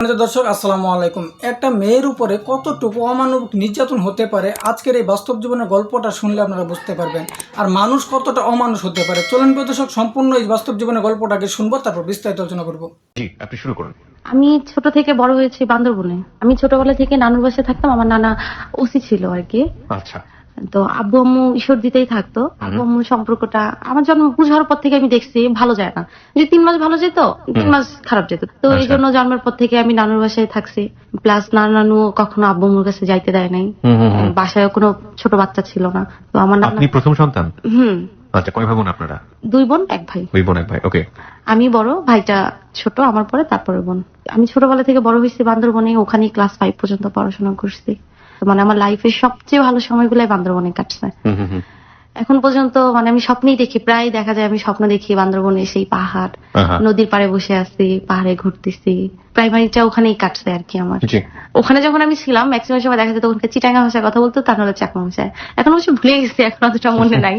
দর্শক আসসালামু আলাইকুম। একটা মেয়ের উপরে কতটুকু অমানবিক নির্যাতন হতে পারে আজকের এই বাস্তব জীবনের গল্পটা শুনলে আপনারা বুঝতে পারবেন, আর মানুষ কতটা অমানুষ হতে পারে। চলুন প্রিয় দর্শক, সম্পূর্ণ এই বাস্তব জীবনের গল্পটাকে শুনবো, তারপর বিস্তারিত আলোচনা করবো। জি, আপনি শুরু করুন। আমি ছোট থেকে বড় হয়েছি বান্দরবনে। আমি ছোটবেলা থেকে নানুর বাসায় থাকতাম। আমার নানা ওসি ছিল আর কি। আচ্ছা। তো আব্বু আম্মু ঈশ্বর দিতেই থাকতো। আব্বু আম্মুর সম্পর্কটা আমার জন্ম বুঝার পর থেকে আমি দেখছি ভালো যায় না। যে 3 মাস ভালো যেত, 3 মাস খারাপ যেত। তো এই জন্য জন্মের পর থেকে আমি নানুর বাসায় থাকছি। প্লাস নানু কখনো আব্বু আম্মুর কাছে যাইতে দেয় নাই। বাসায় কোনো ছোট বাচ্চা ছিল না। তো আমার আপনি প্রথম সন্তান? হুম। আচ্ছা, কয় ভাই বোন আপনারা? 2 বোন 1 ভাই। 2 বোন 1 ভাই, ওকে। আমি বড়, ভাইটা ছোট আমার পরে, তারপরে বোন। আমি ছোটবেলা থেকে বড় হয়েছি বান্দরবনে, ওখানেই ক্লাস 5 পর্যন্ত পড়াশোনা করছি। মানে আমার লাইফের সবচেয়ে ভালো সময়গুলাই বান্দরবনে কাটছে। এখন পর্যন্ত মানে আমি স্বপ্নেই দেখি, প্রায় দেখা যায় আমি স্বপ্ন দেখি বান্দরবনে সেই পাহাড়, নদীর পাড়ে বসে আছি, পাহাড়ে ঘুরতেছি। প্রাইমারিটা ওখানেই কাটছে আর কি আমার। ওখানে যখন আমি ছিলাম ম্যাক্সিমাম সময় দেখা যেত ওখানে চিটাঙ্গা ভাষায় কথা বলতো, তার নাহলে চাকমা ভাষায়। এখন অবশ্য ভুলে গেছি, এখন অতটা মনে নাই।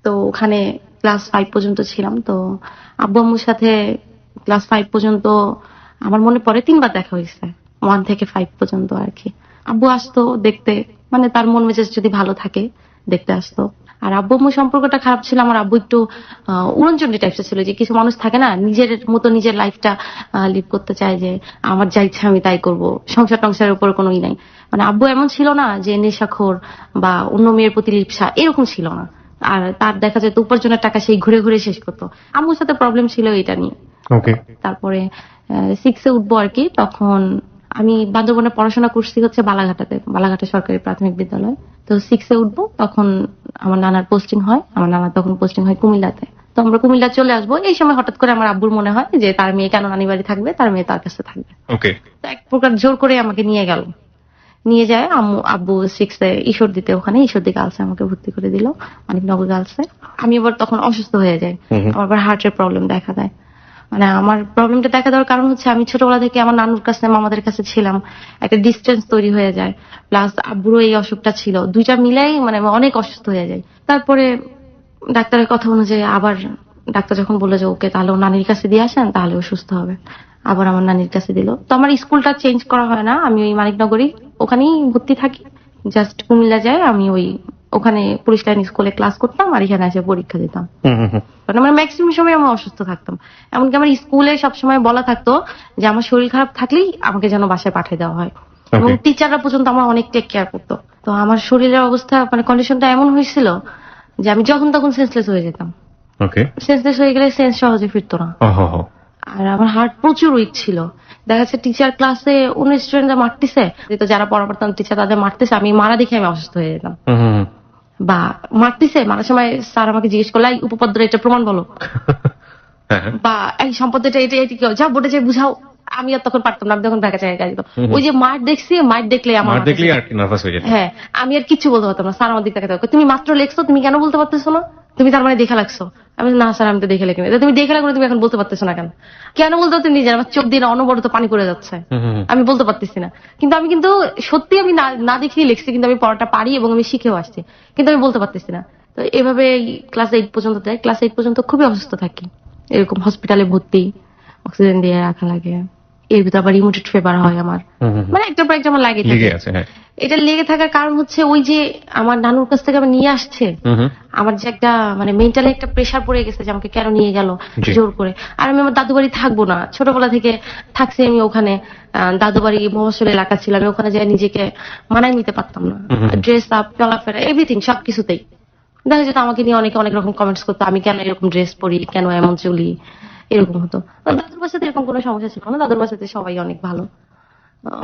তো ওখানে ক্লাস 5 পর্যন্ত ছিলাম। তো আব্বু আম্মুর সাথে ক্লাস 5 পর্যন্ত আমার মনে পড়ে 3 বার দেখা হয়েছে, 1 থেকে 5 পর্যন্ত আর কি। আব্বু আসতো দেখতে, মানে তার মন মেজাজ যদি ভালো থাকে দেখতে আসতো। আর আব্বু আম্মুর সম্পর্কটা খারাপ ছিল। আমার আব্বু একটু উড়নচণ্ডী টাইপের ছিল, যে কিছু মানুষ থাকে না নিজের মতো নিজের লাইফটা লিভ করতে চায়, যে আমার যা ইচ্ছা আমি তাই করব, সংসার টংসারের উপর কোনো ই নাই। মানে আব্বু এমন ছিল না যে নেশাখোর বা অন্য মেয়ের প্রতি লিপ্সা, এরকম ছিল না। আর তার দেখা যেত উপার্জনের টাকা সেই ঘুরে ঘুরে শেষ করতো। আম্মুর সাথে প্রবলেম ছিল এটা নিয়ে। তারপরে 6 এ উঠবো আর কি, তখন আমি বান্দরবনে পড়াশোনা করছি হচ্ছে বালাঘাটে সরকারি প্রাথমিক বিদ্যালয়। তো 6 এ উঠবো, তখন আমার নানার পোস্টিং হয়। আমার নানার তখন পোস্টিং হয় কুমিল্লাতে। তো আমরা কুমিল্লা চলে আসবো। এই সময় হঠাৎ করে আমার আব্বুর মনে হয় যে তার মেয়ে কেন নানি বাড়ি থাকবে, তার মেয়ে তার কাছে থাকবে। তো এক প্রকার জোর করে আমাকে নিয়ে যায় আব্বু 6 এ ঈশ্বরদীতে, ওখানে ঈশ্বরদী গার্লসে আমাকে ভর্তি করে দিল, মানিকনগর গার্লসে। আমি আবার তখন অসুস্থ হয়ে যাই, আমার আবার হার্টের প্রবলেম দেখা দেয়। মানে আমার প্রবলেমটা দেখা দেওয়ার কারণ হচ্ছে আমি ছোটবেলা থেকে আমার নানুর কাছে মামাদের কাছে ছিলাম, একটা ডিস্টেন্স তৈরি হয়ে যায়। প্লাস আব্বুরও এই অসুখটা ছিল, দুইটা মিলাই মানে অনেক অসুস্থ হয়ে যায়। তারপরে ডাক্তারের কথা অনুযায়ী আবার ডাক্তার যখন বললো যে ওকে তাহলে ও নানির কাছে দিয়ে আসেন, তাহলে ও সুস্থ হবে, আবার আমার নানির কাছে দিল। তো আমার স্কুলটা চেঞ্জ করা হয় না, আমি ওই মানিকনগরই ওখানেই ভর্তি থাকি। জাস্ট কুমিল্লা যায়, আমি ওখানে পুলিশ লাইন স্কুলে ক্লাস করতাম আর এখানে এসে পরীক্ষা দিতাম। কারণ আমার ম্যাক্সিমাম সময় আমি অসুস্থ থাকতাম। এমনকি আমার স্কুলে সবসময় বলা থাকতো যে আমার শরীর খারাপ থাকলেই আমাকে যেন বাসায় পাঠিয়ে দেওয়া হয়, এবং টিচাররা পর্যন্ত আমার অনেক টেক কেয়ার করতো। তো আমার শরীরের অবস্থা মানে কন্ডিশনটা এমন হয়েছিল যে আমি যখন তখন সেন্সলেস হয়ে যেতাম। সেন্সলেস হয়ে গেলে সেন্স সহজে ফিরতো না। আর আমার হার্ট প্রচুর উইক ছিল। দেখা যাচ্ছে টিচার ক্লাসে অন্য স্টুডেন্টরা মারতেছে, যারা পড়াতাম টিচার তাদের মারতেছে, আমি মারা দেখে আমি অসুস্থ হয়ে যেতাম। বা মারতেছে, মারার সময় স্যার আমাকে জিজ্ঞেস করলো এই উপপাদ্য এটা প্রমাণ বলো, বা এই সম্পদ এটা এটা এটা কি যা বোর্ডে যে বুঝাও। আমি আর তখন পারতাম না, আমি তখন ঢাকা জায়গায় যেত। ওই যে মার দেখছি, মার দেখলে আমার হ্যাঁ, আমি আর কিচ্ছু বলতে পারতাম না। স্যার আমার দিকে তাকাতো, তুমি মাত্র লেখছো, তুমি কেন বলতে পারতেছো না? তুমি তার মানে দেখা লাগছো? আমি না স্যার, আমি তো দেখে লেখিনি। তুমি দেখে লাগলো, তুমি এখন বলতে পারতেছো না কেন? কেন বলতে পারতো নিজের? আমার চোখ দিয়ে অনবরত পানি পড়ে যাচ্ছে, আমি বলতে পারতেছি না। কিন্তু সত্যি আমি না দেখিয়ে লিখছি, কিন্তু আমি পড়াটা পারি এবং আমি শিখেও আসছি, কিন্তু আমি বলতে পারতেছি না। তো এভাবে ক্লাস 8 পর্যন্ত যায়। ক্লাস 8 পর্যন্ত খুবই অসুস্থ থাকি, এরকম হসপিটালে ভর্তি, অক্সিজেন দিয়ে রাখা লাগে। এর ভিতরে আবার রিমোটেড ফিভার হয় আমার, মানে একটার পর একটা আমার লাগে থাকে। এটা লেগে থাকার কারণ হচ্ছে ওই যে আমার নানুর কাছ থেকে আমার নিয়ে আসছে, আমার যে একটা মানে মেন্টালি একটা প্রেশার পড়ে গেছে যে আমাকে কেন নিয়ে গেল জোর করে। আর আমি আমার দাদু বাড়ি থাকবো না, ছোটবেলা থেকে থাকছি আমি ওখানে। দাদু বাড়ি মফস্বল এলাকা ছিল, আমি ওখানে যাই নিজেকে মানায় নিতে পারতাম না। ড্রেস আপ, চলাফেরা, এভরিথিং, সবকিছুতেই দেখা যেত আমাকে নিয়ে অনেকে অনেক রকম কমেন্টস করতো, আমি কেন এরকম ড্রেস পরি, কেন এমন চলি, এরকম হতো। দাদুর বাসাতে এরকম কোনো সমস্যা ছিল না, দাদুর বাসাতে সবাই অনেক ভালো,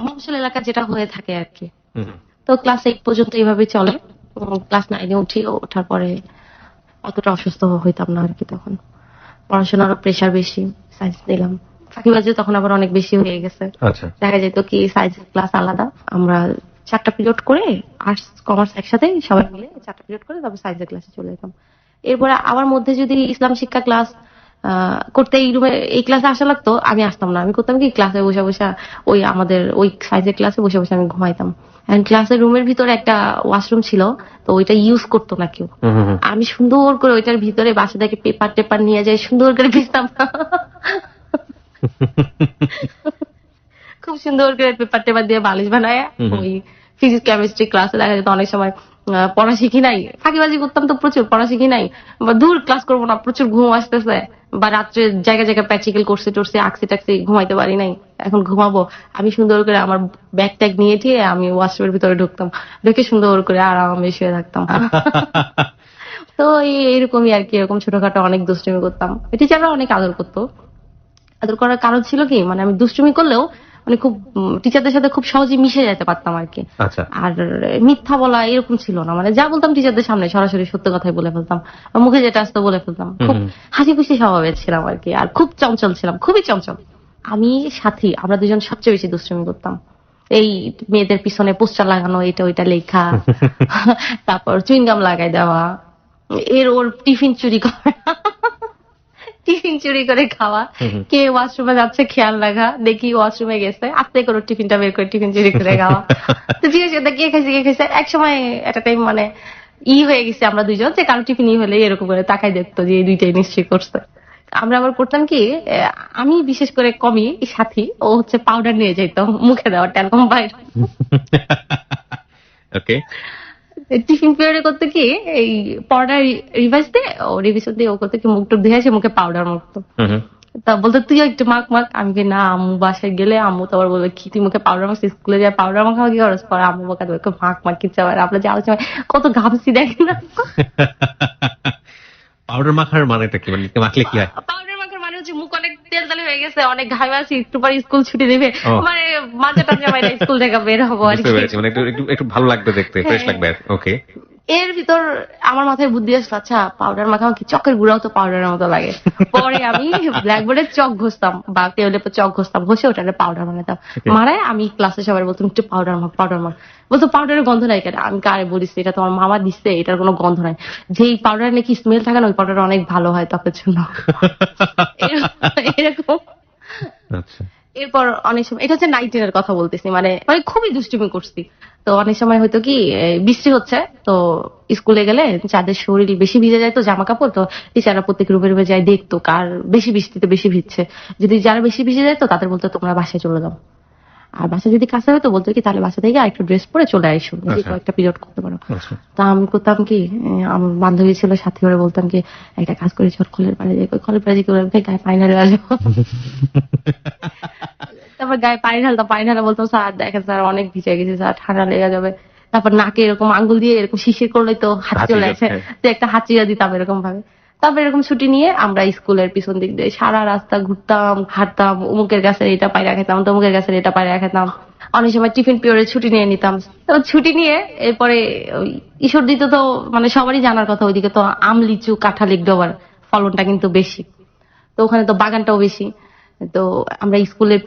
মফস্বল এলাকা যেটা হয়ে থাকে আর কি। তো ক্লাস 8 পর্যন্ত এইভাবে চলে। ক্লাস 9 এ ওঠার পরে অতটা অসুস্থ হইতাম না আর কি। তখন পড়াশোনারও প্রেশার বেশি, সায়েন্স নিলাম, ফাঁকিবাজি তখন আবার অনেক বেশি হয়ে গেছে। দেখা যেত কি সায়েন্সের ক্লাস আলাদা, আমরা 4টা পিরিয়ড করে, আর্টস কমার্স একসাথে সবাই মিলে 4টা পিরিয়ড করে তারপর সায়েন্সের ক্লাসে চলে যেতাম। এরপরে আবার মধ্যে যদি ইসলাম শিক্ষা ক্লাস করতে এই রুমে এই ক্লাসে আসা লাগতো, আমি আসতাম না। আমি করতাম কি, ক্লাসে বসে বসে ওই আমাদের ওই সায়েন্সের ক্লাসে বসে বসে আমি ঘুমাইতাম। ক্লাসের রুমের ভিতরে একটা ওয়াশরুম ছিল, তো ওইটা ইউজ করতো না কেউ। আমি সুন্দর করে ওইটার ভিতরে বাসা থেকে পেপার টেপার নিয়ে যাই, সুন্দর করে ভিজতাম। খুব সুন্দর করে পেপার টেপার দিয়ে বালিশ বানায় ওই ফিজিক্স কেমিস্ট্রি ক্লাসে দেখা যেত অনেক সময় পড়া শিখি নাই, ফাঁকিবাজি করতাম তো প্রচুর, পড়া শিখি নাই বা দূর ক্লাস করবো না, প্রচুর ঘুম আসতেছে বা রাত্রে জায়গায় জায়গায় প্র্যাকটিক্যাল করছে টরছে আঁকছি টাকছি, ঘুমাইতে পারি নাই, এখন ঘুমাবো, আমি সুন্দর করে আমার ব্যাগ ট্যাগ নিয়ে দিয়ে আমি ওয়াশরুমের ভিতরে ঢুকতাম, ঢুকে সুন্দর করে আরামে শুয়ে থাকতাম। তো এইরকমই আর কি, এরকম ছোটখাটো অনেক দুষ্টুমি করতাম। টিচাররা অনেক আদর করতো। আদর করার কারণ ছিল কি, মানে আমি দুষ্টুমি করলেও মানে খুব টিচারদের সাথে খুব সহজে মিশে যেতে পারতাম আর কি। আচ্ছা, আর মিথ্যা বলা এরকম ছিল না, মানে যা বলতাম টিচারদের সামনে সরাসরি সত্য কথাই বলে ফেলতাম, মুখে যেটা আসতো বলে ফেলতাম। খুব হাসি খুশি স্বভাবের ছিলাম আর কি, আর খুব চঞ্চল ছিলাম, খুবই চঞ্চল। আমি সাথী, আমরা দুজন সবচেয়ে বেশি দুষ্টুমি করতাম। এই মেয়েদের পিছনে পোস্টার লাগানো, এটা ওইটা লেখা, তারপর চুইংগাম লাগাই দেওয়া, ওর টিফিন চুরি করা, টিফিন চুরি করে খাওয়া, কে ওয়াশরুমে যাচ্ছে খেয়াল রাখা, দেখি ওয়াশরুমে গেছে আস্তে করে টিফিনটা বের করে টিফিন চুরি করে খাওয়া। তো জিজ্ঞেস করতে কে খাইছে। এক সময় একটা টাইম মানে হয়ে গেছে আমরা দুইজন, যে কারো টিফিন হলে এরকম করে তাকাই দেখতো যে এই দুইটাই নিশ্চয়ই করছে। আমরা আবার করতাম কি, আমি বিশেষ করে কমই সাথী, ও হচ্ছে পাউডার নিয়ে যেত মুখে দেওয়ার ট্যালকম বাইরে। ওকে। টিফিন পিরিয়ডে করতে কি, এই পড়াটা রিভাইজ দিয়ে ও রিভিশন দিয়ে ও করতে কি মুখ টুক ধুয়ে আসে মুখে পাউডার মাখতো। তা বলতো তুইও একটু মাখ মাখ, আমি কি না, আম্মু বাসায় গেলে আম্মু তো আবার বলবে কি তুই মুখে পাউডার মাখছিস, স্কুলে যায় পাউডার মাখা কি করস, পরে আম্মু বকা দেবে মাখ মাখ কিচ্ছে। আবার আমরা যাওয়ার সময় কত ঘামছি দেখি না। পাউডার মাখার মানেটা কি, মানে মাখলে কি হয়? পাউডার মাখার মানে হচ্ছে মুখ অনেক তেল তেলে হয়ে গেছে, অনেক ঘামে আছি, একটু পরে স্কুল ছুটি দেবে, মানে মাঝে টাঝে মানে স্কুল থেকে বের হবো আর কি, মানে একটু ভালো লাগবে দেখতে, ফ্রেশ লাগবে। ওকে। এর ভিতর আমার মাথায় বুদ্ধি আসলো, আচ্ছা পাউডার মাখাও কি, চকের গুঁড়াও তো পাউডারের মতো লাগে। পরে আমি ব্ল্যাকবোর্ডে চক ঘষতাম বা টেবিলের চক ঘষতাম, ঘষে ওটারে পাউডার বানাতাম, মারায় আমি ক্লাসে সবাই বলতাম একটু পাউডার মাখ পাউডার মাখ, বলতো পাউডারের গন্ধ নাই কেন, আমি কারে বলিস এটা তোমার মামা দিচ্ছে, এটার কোনো গন্ধ নাই, যেই পাউডার নাকি স্মেল থাকে না ওই পাউডার অনেক ভালো হয় ত্বকের জন্য। এরকম। আচ্ছা। এরপর অনেক সময়, এটা হচ্ছে নাইটের কথা বলতেছি, মানে খুবই দুষ্টুমি করছি। তো অনেক সময় হয়তো কি বৃষ্টি হচ্ছে, তো স্কুলে গেলে যাদের শরীর বেশি ভিজে যায় তো জামা কাপড়, তো টিচাররা প্রত্যেক রুমে রুমে যায় দেখতো কার বেশি বৃষ্টিতে বেশি ভিজছে, যদি যারা বেশি ভিজে যায় তো তাদের বলতো তোমরা বাসায় চলে যাও, আর বাসা যদি কাছে হয়তো বলতো কি তাহলে বাসা থেকে আরেকটু ড্রেস পরে চলে আইসো, কয়েকটা পিরিয়ড করতে পারো। তা আমি করতাম কি, আমার বান্ধবী ছিল সাথী করে বলতাম কি একটা কাজ করে চল কলের পাড়ে যাই, কলের পাড়ে যাই গায়ে পানি ঢালে আসবো। তারপর গায়ে পানি ঢালতাম, পানি ঢালা বলতাম স্যার দেখেন স্যার অনেক ভিজে গেছে স্যার, ঠান্ডা লেগে যাবে। তারপর নাকে এরকম আঙ্গুল দিয়ে এরকম শিশির করলে তো হাঁচি চলে আসে, তো একটা হাঁচিয়া দিতাম এরকম ভাবে। তারপর এরকম ছুটি নিয়ে আমরা স্কুলের পিছন দিক দিয়ে সারা রাস্তা ঘুরতাম, হাঁটতাম, অমুকের গাছের এটা পায়রা খেতাম, তমুকের গাছের এটা পায়রা খেতাম। অনেক সময় টিফিন পিরিয়ডে ছুটি নিয়ে নিতাম। তো ছুটি নিয়ে এরপরে ঈশ্বর দিতে তো মানে সবারই জানার কথা, ওইদিকে তো আম লিচু কাঁঠাল ইগডোবার ফলনটা কিন্তু বেশি, তো ওখানে তো বাগানটাও বেশি। তো আমরা স্কুলের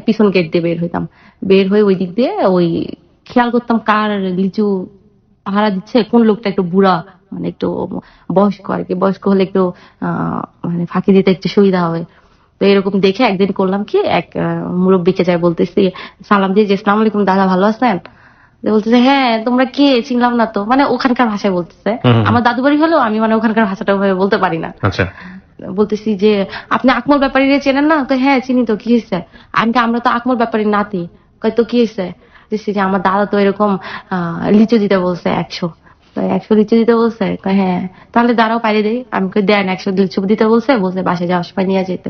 পিছন গেট দিয়ে বের হইতাম, বের হয়ে ওই দিক দিয়ে ওই খেয়াল করতাম কার লিচু পাহারা দিচ্ছে, কোন লোকটা একটু বুড়া মানে একটু বয়স্ক আর কি, বয়স্ক হলে একটু মানে ফাঁকি দিতে একটু সুবিধা হবে। তো এরকম দেখে একদিন করলাম কি, এক মুরব্বীকে যাই বলতেছি সালাম দিয়ে যে আসসালামু আলাইকুম দাদা ভালো আছেন, বলতেছে হ্যাঁ তোমরা কে চিনলাম না তো, মানে ওখানকার ভাষায় বলতেছে। আমার দাদু বাড়ি হলেও আমি মানে ওখানকার ভাষাটা ওইভাবে বলতে পারি না। আচ্ছা। বলতেছি যে আপনি আকমল ব্যাপারী চেনেন না, তো হ্যাঁ চিনি, তো কি হয়েছে, আমরা তো আকমল ব্যাপারীর নাতি, তো কি হয়েছে, যে আমার দাদা তো এরকম লিচু দিতে বলছে 100, তো 100 লিচু দিতে বলছে, হ্যাঁ তাহলে দাঁড়াও পাইরে দেয়, আমি দেন 100 লিচু দিতে বলছে বাসায় যাওয়ার সময় নিয়ে যেতে।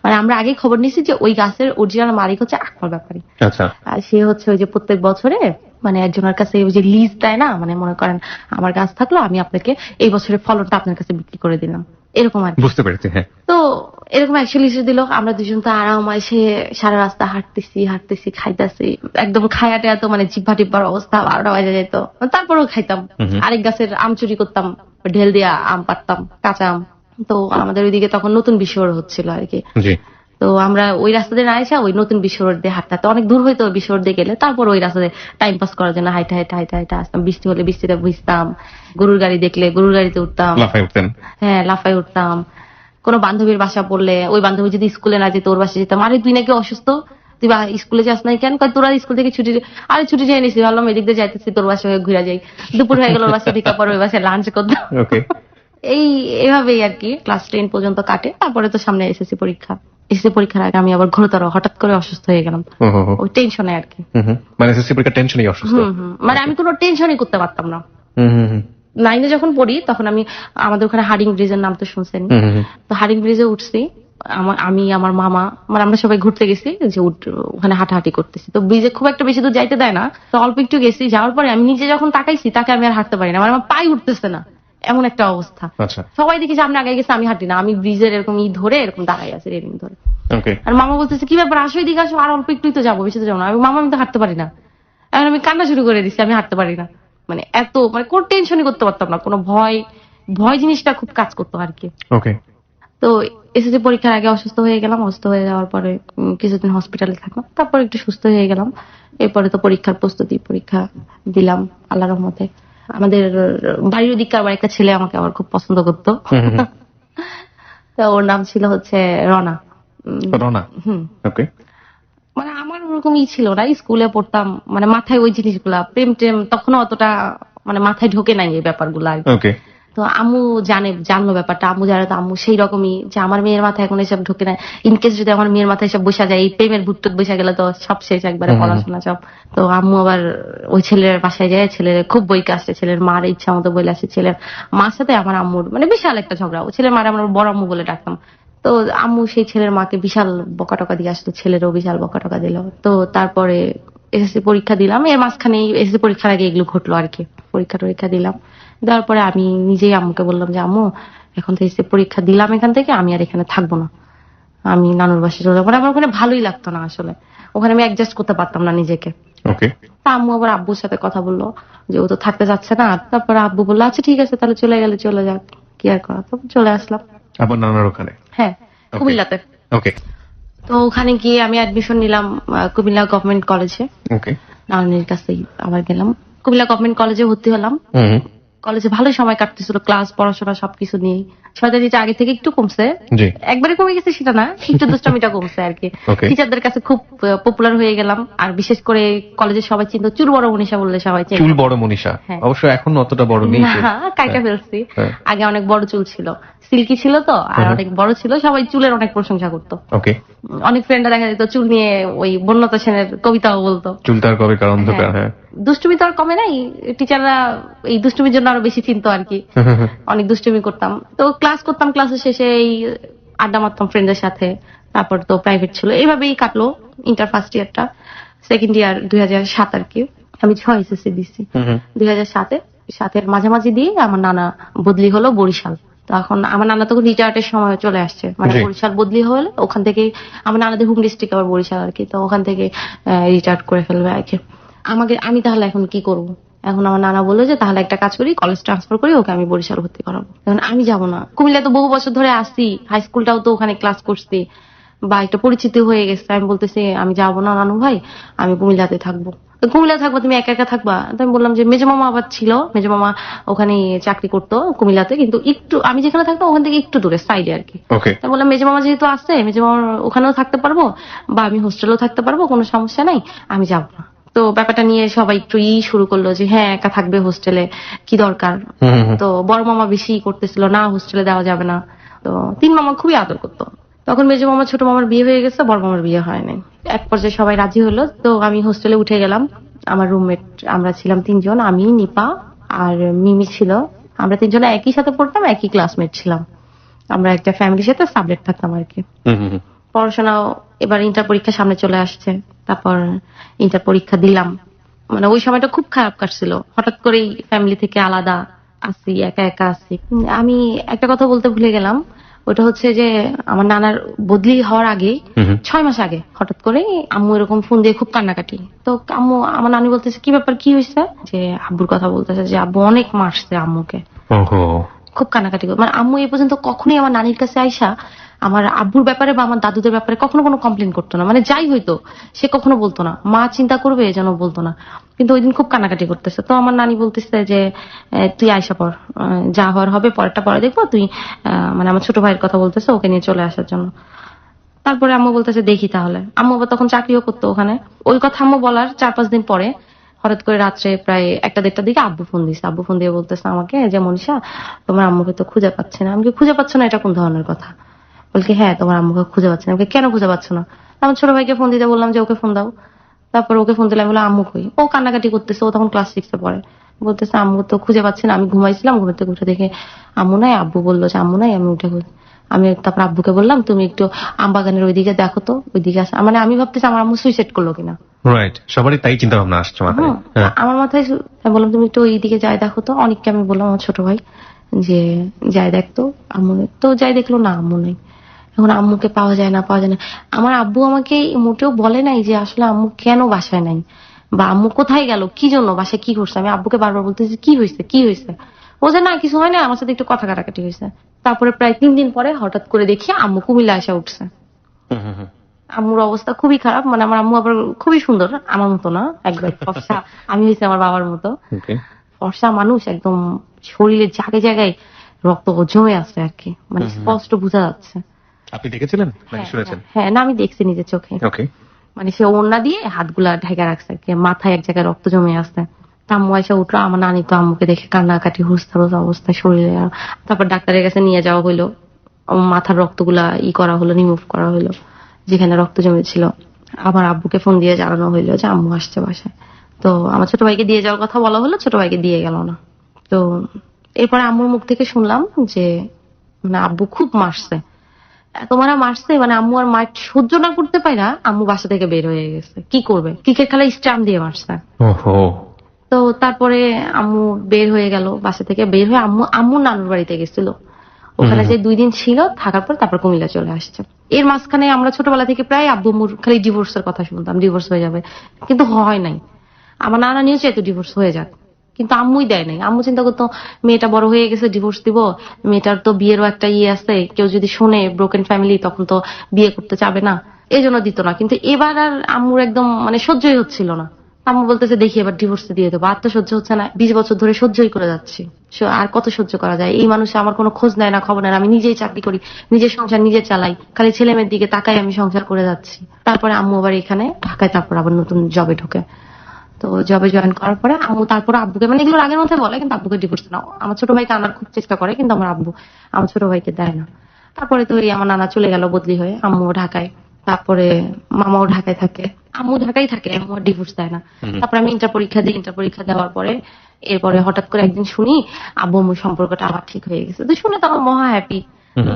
মানে আমরা আগে খবর নিয়েছি যে ওই গাছের অরিজিনাল মালিক হচ্ছে আকমল ব্যাপারী। আচ্ছা। আর সে হচ্ছে ওই যে প্রত্যেক বছরে মানে একজনের কাছে ওই যে লিজ দেয় না, মানে মনে করেন আমার গাছ থাকলো আমি আপনাকে এই বছরের ফলনটা আপনার কাছে বিক্রি করে দিলাম, এরকম আর বুঝতে পেরেছি। হ্যাঁ। তো এরকম 100 লিচু দিল, আমরা দুজন তো আরাম এসে সারা রাস্তা হাঁটতেছি খাইতেছি, একদম খায়াটে এত মানে জিভা টিব্বার অবস্থা 12টা বাজে যেত, তারপরেও খাইতাম। আরেক গাছের আম চুরি করতাম, ঢেল দিয়া আম পাড়তাম, কাঁচা আম। তো আমাদের ওইদিকে তখন নতুন বিশ্ব হচ্ছিল আর কি, তো আমরা ওই রাস্তা দিয়ে না এসে ওই নতুন বিশ্ব রোড দিয়ে হাঁটতে অনেক দূর হইতো, বিশ্ব রোড দিয়ে গেলে তারপর ওই রাস্তাতে টাইম পাস করার জন্য হাইটা আসতাম, বৃষ্টি হলে বৃষ্টিতে ভিজতাম, গরুর গাড়ি দেখলে গরুর গাড়িতে উঠতাম, হ্যাঁ লাফাই উঠতাম। কোনো বান্ধবীর বাসা পড়লে ওই বান্ধবী যদি স্কুলে না যেত ওর বাসায় যেতাম, আরে তুই নাকি অসুস্থ তুই স্কুলে যাস নাই কেন, তোরা স্কুল থেকে ছুটি, আরে ছুটি চেয়ে নিছি, ভাবলাম এদিক দিয়ে যাইতেছি তোর বাসা হয়ে ঘুরে যাই, দুপুর হয়ে গেল ওর বাসা থেকে পর ওই বাসায় লাঞ্চ করতাম। এই এভাবেই আর কি ক্লাস 10 পর্যন্ত কাটে। তারপরে তো সামনে এসএসসি পরীক্ষা। এসএসসি পরীক্ষার আগে আমি আবার ঘোরতর হঠাৎ করে অসুস্থ হয়ে গেলাম, ওই টেনশনে আর কি। মানে এসএসসি পরীক্ষা টেনশনই অসুস্থ। মানে আমি কোনো টেনশনই করতে পারতাম না। হুম হুম হুম 9-এ যখন পড়ি তখন আমি আমাদের ওখানে হার্ডিং ব্রিজের নাম তো শুনছেন, তো হার্ডিং ব্রিজে উঠছি আমি আমার মামা, মানে আমরা সবাই ঘুরতে গেছি, যে ওখানে হাঁটাহাঁটি করতেছি। তো ব্রিজে খুব একটা বেশি দূর যাইতে দেয় না, তো অল্প একটু গেছি। যাওয়ার পরে আমি নিজে যখন তাকাইছি তাকে আমি আর হাঁটতে পারি না, মানে আমার পাই উঠতেছে না, এমন একটা অবস্থা। আচ্ছা সবাই দেখি সামনে আগে গেছে, আমি হাঁটি না, আমি ব্রিজের এরকম ধরে এরকম দাঁড়াই আছি রেলিং ধরে। ওকে আর মামা বলতেছে কি ব্যাপার, আসো এদিকে আসো, আর অল্প একটুই তো যাবো, বেশি তো যাবো না। আমি মামা আমি তো হাঁটতে পারি না। এখন আমি কান্না শুরু করে দিচ্ছি, আমি হাঁটতে পারি না। মানে এত মানে কোন টেনশনই করতে পারতাম না, কোনো ভয় ভয় জিনিসটা খুব কাজ করতো আর কি। ওকে তো এসএসসি পরীক্ষার আগে অসুস্থ হয়ে গেলাম। অসুস্থ হয়ে যাওয়ার পরে কিছুদিন হসপিটালে থাকলাম, তারপর একটু সুস্থ হয়ে গেলাম। এরপরে তো পরীক্ষার প্রস্তুতি, পরীক্ষা দিলাম আল্লাহর রহমতে। আমাদের বাড়ির ওদিককার আবার একটা ছেলে আমাকে আবার খুব পছন্দ করতো। তো ওর নাম ছিল হচ্ছে রনা। রনা। ওকে মানে আমার ওরকমই ছিল না, স্কুলে পড়তাম, মানে মাথায় ওই জিনিসগুলা প্রেম টেম তখনও অতটা মানে মাথায় ঢোকে নাই এই ব্যাপারগুলা আর কি। ওকে তো আম্মু জানলো ব্যাপারটা, আম্মু জানে, তো আম্মু সেই রকমই যে আমার মেয়ের মাথায় এখন এসব ঢোকে না, ইনকেস যদি আমার মেয়ের মাথায় সব বসা যায়, এই প্রেমের ভুটটুক বসা গেলে তো সব শেষ, একবারে পড়াশোনা সব। তো আম্মু আবার ওই ছেলের বাসায় যায়, ছেলের খুব বইকে আসছে, ছেলের মার ইচ্ছা মতো বলে আসছে। ছেলের মার সাথে আমার আম্মুর মানে বিশাল একটা ঝগড়া, ও ছেলের মার আমরা বড় আম্মু বলে ডাকতাম। তো আম্মু সেই ছেলের মাকে বিশাল বকাটকা দিয়ে আসতো, ছেলেরও বিশাল বকাটকা দিল। তো তারপরে এসএসসি পরীক্ষা দিলাম, এর মাঝখানে এসএসসি পরীক্ষার আগে এগুলো ঘটলো আর কি। পরীক্ষা দিলাম, দেওয়ার পরে আমি নিজেই আম্মুকে বললাম যে আম্মু এখন তো এসএসসি পরীক্ষা দিলাম এখান থেকে, আমি আর এখানে থাকবো না, আমি নানুর বাসায় চলে যাবো। আমার ওখানে ভালোই লাগতো না আসলে, ওখানে আমি অ্যাডজাস্ট করতে পারতাম না নিজেকে। ওকে তা আম্মু আবার আব্বুর সাথে কথা বললো যে ও তো থাকতে যাচ্ছে না। তারপরে আব্বু বললো আচ্ছা ঠিক আছে, তাহলে চলে গেলে চলে যাক, কি আর করা। তো চলে আসলাম। আবার নানার ওখানে। হ্যাঁ, কুমিল্লাতে। ওকে তো ওখানে গিয়ে আমি অ্যাডমিশন নিলাম কুমিল্লা গভর্নমেন্ট কলেজে। ওকে নানুর কাছেই আবার গেলাম, কুমিল্লা গভর্নমেন্ট কলেজে ভর্তি হলাম। কলেজে ভালো সময় কাটতেছিল, ক্লাস পড়াশোনা সবকিছু নিয়ে। শয়তানিটা আগে থেকে একটু কমছে, জি একবারে কমে গেছে সেটা না, একটু দুষ্টামিটা কমছে আর কি। Okay. টিচারদের কাছে খুব পপুলার হয়ে গেলাম, আর বিশেষ করে কলেজের সবাই চিনতো, চুল বড় মনীষা বললে সবাই চিনতো। চুল বড় মনীষা, হ্যাঁ। অবশ্য এখন অতটা বড় নেই চুল। না, কাইটা ফেলছি। হ্যাঁ। আগে অনেক বড় চুল ছিল, সিল্কি ছিল তো, আর অনেক বড় ছিল, সবাই চুলের অনেক প্রশংসা করতো। ওকে অনেক ফ্রেন্ডরা দেখা যেত চুল নিয়ে ওই বন্যতা সেনের কবিতাও বলতো। চুল তার কবে কার অন্ধকার। হ্যাঁ দুষ্টুমি তো আর কমে নাই, টিচাররা এই দুষ্টুমির জন্য আরো বেশি চিনতো আর কি। অনেক দুষ্টুমি করতাম। তো ক্লাস করতাম, ক্লাসের শেষে এই আড্ডা মারতাম ফ্রেন্ডের সাথে। তারপর তো প্রাইভেট ছিল, এইভাবেই কাটলো ইন্টার ফার্স্ট ইয়ারটা। সেকেন্ড ইয়ার 2007 আর কি, আমি 6 এসএসসি দিচ্ছি 2007-এ। সাথের মাঝামাঝি দিয়ে আমার নানা বদলি হলো বরিশাল। তো এখন আমার নানা তখন রিটায়ার্ডের সময় চলে আসছে, মানে জি। বরিশাল বদলি হলে ওখান থেকে আমার নানাদের হোম ডিস্ট্রিক্ট আবার বরিশাল আর কি। তো ওখান থেকে রিটায়ার্ড করে ফেলবে আর কি। আমি তাহলে এখন কি করব? এখন আমার নানা বললো যে তাহলে একটা কাজ করি, কলেজ ট্রান্সফার করি, ওকে আমি বরিশাল ভর্তি করাবো। এখন আমি যাব না, কুমিল্লা তো বহু বছর ধরে আসছি, হাই স্কুলটাও তো ওখানে ক্লাস করছি, বা একটা পরিচিতি হয়ে গেছে। আমি বলতেছি আমি যাবো না নানু ভাই, আমি কুমিল্লাতে থাকবো। তো কুমিল্লা থাকবো, তুমি একা একা থাকবা? তো আমি বললাম যে মেজো মামা আবার ছিল, মেজো মামা ওখানে চাকরি করতো কুমিল্লাতে, কিন্তু একটু আমি যেখানে থাকতাম ওখান থেকে একটু দূরে সাইডে আর কি। ওকে তো বললাম মেজো মামা যেহেতু আসছে, মেজো মামার ওখানেও থাকতে পারবো, বা আমি হোস্টেলেও থাকতে পারবো, কোনো সমস্যা নাই, আমি যাবো না। তো ব্যাপারটা নিয়ে সবাই একটু শুরু করলো যে হ্যাঁ একা থাকবে হোস্টেলে, কি দরকার। তো বড় মামা বেশি করতেছিল, না হোস্টেলে দেওয়া যাবে না। তো 3 মামা খুবই আদর করতো। তখন মেজো মামা ছোট মামার বিয়ে হয়ে গেছে, বড় মামার বিয়ে হয় নাই। এক পর্যায়ে সবাই রাজি হলো, তো আমি হোস্টেলে উঠে গেলাম। আমার রুমমেট আমরা ছিলাম 3 জন, আমি, নিপা আর মিমি ছিল। আমরা 3 জন একই সাথে পড়তাম, একই ক্লাসমেট ছিলাম। আমরা একটা ফ্যামিলির সাথে সাবলেট থাকতাম আর কি। পড়াশোনাও এবার ইন্টার পরীক্ষা সামনে চলে আসছে, তারপর ইন্টার পরীক্ষা দিলাম। মানে ওই সময়টা খুব খারাপ কাটছিল, হঠাৎ করেই ফ্যামিলি থেকে আলাদা আসি, একা একা আসি। আমি একটা কথা বলতে ভুলে গেলাম, ওটা হচ্ছে যে আমার নানার বদলি হওয়ার আগে 6 মাস আগে হঠাৎ করে আম্মু এরকম ফোন দিয়ে খুব কান্নাকাটি। তো আম্মু, আমার নানি বলতেছে কি ব্যাপার, কি হয়েছে? যে আব্বুর কথা বলতেছে যে আব্বু অনেক মারছে আম্মুকে, খুব কান্নাকাটি করে। মানে আম্মু এই পর্যন্ত কখনোই আমার নানির কাছে আইসা আমার আব্বুর ব্যাপারে বা আমার দাদুদের ব্যাপারে কখনো কোনো কমপ্লেন করতো না, মানে যাই হইতো সে কখনো বলতো না, মা চিন্তা করবে যেন বলতো না। কিন্তু ওই দিন খুব কান্নাকাটি করতেছে। তো আমার নানি বলতেছে যে তুই আয়সা পর, যা হওয়ার হবে পরেরটা পরে দেখবো, তুই মানে আমার ছোট ভাইয়ের কথা বলতেছে, ওকে নিয়ে চলে আসার জন্য। তারপরে আম্মু বলতেছে দেখি তাহলে। আম্মু আবার তখন চাকরিও করতো ওখানে। ওই কথা আম্মু বলার 4-5 দিন পরে হঠাৎ করে রাত্রে প্রায় 1-1:30টার দিকে আব্বু ফোন দিচ্ছে। আব্বু ফোন দিয়ে বলতেছে আমাকে যে মনীষা তোমার আম্মুকে তো খুঁজে পাচ্ছে না। আমি কি খুঁজে পাচ্ছ না এটা কোন ধরনের কথা? বলছি হ্যাঁ তোমার আম্মুকে খুঁজে পাচ্ছে না। আমি কেন খুঁজে পাচ্ছ না? আমার ছোট ভাইকে ফোন দিতে বললাম যে ওকে ফোন দাও। তারপর ওকে ফোন দিলাম, আমি বললাম আম্মু কই? ও কান্নাকাটি করতেছে, ও তখন ক্লাস 6 পড়ে। বলতেছে আম্মু তো খুঁজে পাচ্ছি না, আমি ঘুমাইছিলাম, ঘুম থেকে উঠে দেখে আম্মু নাই। আব্বু বললো যে আম্মু নাই, আমি উঠে আমি তারপর আব্বুকে বললাম তুমি একটু আমবাগানের ওইদিকে দেখো তো, ওইদিকে আসা মানে আমি ভাবতেছি আমার আম্মু সুইসাইড করলো কিনা। রাইট, সবারই তাই চিন্তা ভাবনা আসছে মাথায়। হ্যাঁ। আমার মাথায় আমি বললাম তুমি একটু ওইদিকে যাই দেখো তো। অনেককে আমি বললাম, আমার ছোট ভাই যে যাই দেখতো আম্মু নেই। তো যাই দেখলো না আম্মু নেই। এখন আম্মুকে পাওয়া যায় না পাওয়া যায় না। আমার আব্বু আমাকে মোটেও বলে নাই যে আসলে আম্মু কেন বাসায় নাই বা আম্মু কোথায় গেল, কি জন্য, বাসায় কি করছে। আমি আব্বুকে বারবার বলতেছি কি হয়েছে কি হয়েছে। ও যে না কিছু হয় না, আমার সাথে একটু কথা কাটাকাটি হয়েছে। তারপরে প্রায় 3 দিন পরে হঠাৎ করে দেখি আম্মু কুমিল্লা আসা উঠছে। আম্মুর অবস্থা খুবই খারাপ, মানে আমার আম্মু আবার খুবই সুন্দর, আমার মতো না, একবার ফর্সা। আমি হয়েছি আমার বাবার মতো ওকে। ফর্সা মানুষ, একদম শরীরের জায়গায় জায়গায় রক্ত জমে আছে আর কি, মানে স্পষ্ট বোঝা যাচ্ছে। আপনি দেখেছিলেন নাকি শুনেছেন? হ্যাঁ না আমি দেখছি নিজের চোখে। ওকে। মানে সে ওড়না দিয়ে হাতগুলা ঢেকে রাখছে আর কি, মাথায় এক জায়গায় রক্ত জমে আছে। আম্মু এসে উঠলো, আমার নানি তো আম্মুকে দেখে কান্নাকাটি হুস্তারোজ অবস্থা শরীরে। তারপর ডাক্তারের কাছে নিয়ে যাওয়া হলো, মাথার রক্তগুলা করা হলো, রিমুভ করা হলো যেখানে রক্ত জমেছিল। আমার আব্বুকে ফোন দিয়ে জানানো হইলো যে আম্মু আসছে বাসায়। তো আমার ছোট ভাইকে দিয়ে যাওয়ার কথা বলা হলো, ছোট ভাইকে দিয়ে গেল না। তো এরপরে আম্মুর মুখ থেকে শুনলাম যে মানে আব্বু খুব মারছে, তোমারা মারছে, মানে আম্মু আর মার সহ্য না করতে পারে না, আম্মু বাসা থেকে বের হয়ে গেছে। কি করবে, ক্রিকেট খেলা স্টাম্প দিয়ে মারছে। ওহো। তো তারপরে আম্মু বের হয়ে গেল, বাসা থেকে বের হয়ে আম্মু নানুর বাড়িতে গেছিল। ওখানে যে 2 দিন ছিল, থাকার পর তারপর কুমিল্লা চলে আসছে। এর মাঝখানে আমরা ছোটবেলা থেকে প্রায় আব্বু আম্মুর খালি ডিভোর্সের কথা শুনতাম, ডিভোর্স হয়ে যাবে, কিন্তু হয় নাই। আমার নানা নিয়েও চাইতো ডিভোর্স হয়ে যাক, কিন্তু আম্মুই দেয় নাই। আম্মু চিন্তা করতো মেয়েটা বড় হয়ে গেছে, ডিভোর্স দিব, মেয়েটার তো বিয়েরও একটা আছে, কেউ যদি শোনে ব্রোকেন ফ্যামিলি তখন তো বিয়ে করতে চাবে না, এই জন্য দিত না। কিন্তু এবার আর আম্মুর একদম মানে সহ্যই হচ্ছিল না। আম্মু বলতেছে দেখি এবার ডিভোর্স দিয়ে দেবো, আর তো সহ্য হচ্ছে না, 20 বছর ধরে সহ্যই করে যাচ্ছি, আর কত সহ্য করা যায়। এই মানুষ আমার কোনো খোঁজ নেয় না, খবর নেয় না, আমি নিজেই চাকরি করি, নিজের সংসার নিজে চালাই, খালি ছেলে মেয়ের দিকে তাকাই আমি সংসার করে যাচ্ছি। তারপরে আম্মু আবার এখানে ঢাকায়, তারপর আবার নতুন জবে ঢোকে। তো জবে জয়েন করার পরে আম্মু তারপর আব্বুকে, মানে এগুলোর আগের মধ্যে বলে কিন্তু আব্বুকে ডিভোর্স নাও। আমার ছোট ভাইকে আনার খুব চেষ্টা করে, কিন্তু আমার আব্বু আমার ছোট ভাইকে দেয় না। তারপরে তো এই আমার নানা চলে গেল বদলি হয়ে, আম্মু ঢাকায়, তারপরে মামাও ঢাকায় থাকে, আম্মু ঢাকায় থাকে, আম্মু ডিভোর্স দেয় না। তারপরে আমি ইন্টার পরীক্ষা দিই, ইন্টার পরীক্ষা দেওয়ার পরে এরপরে হঠাৎ করে একদিন শুনি আব্বু আম্মুর সম্পর্কটা আবার ঠিক হয়ে গেছে। তো শুনে তো আমার মহা হ্যাপি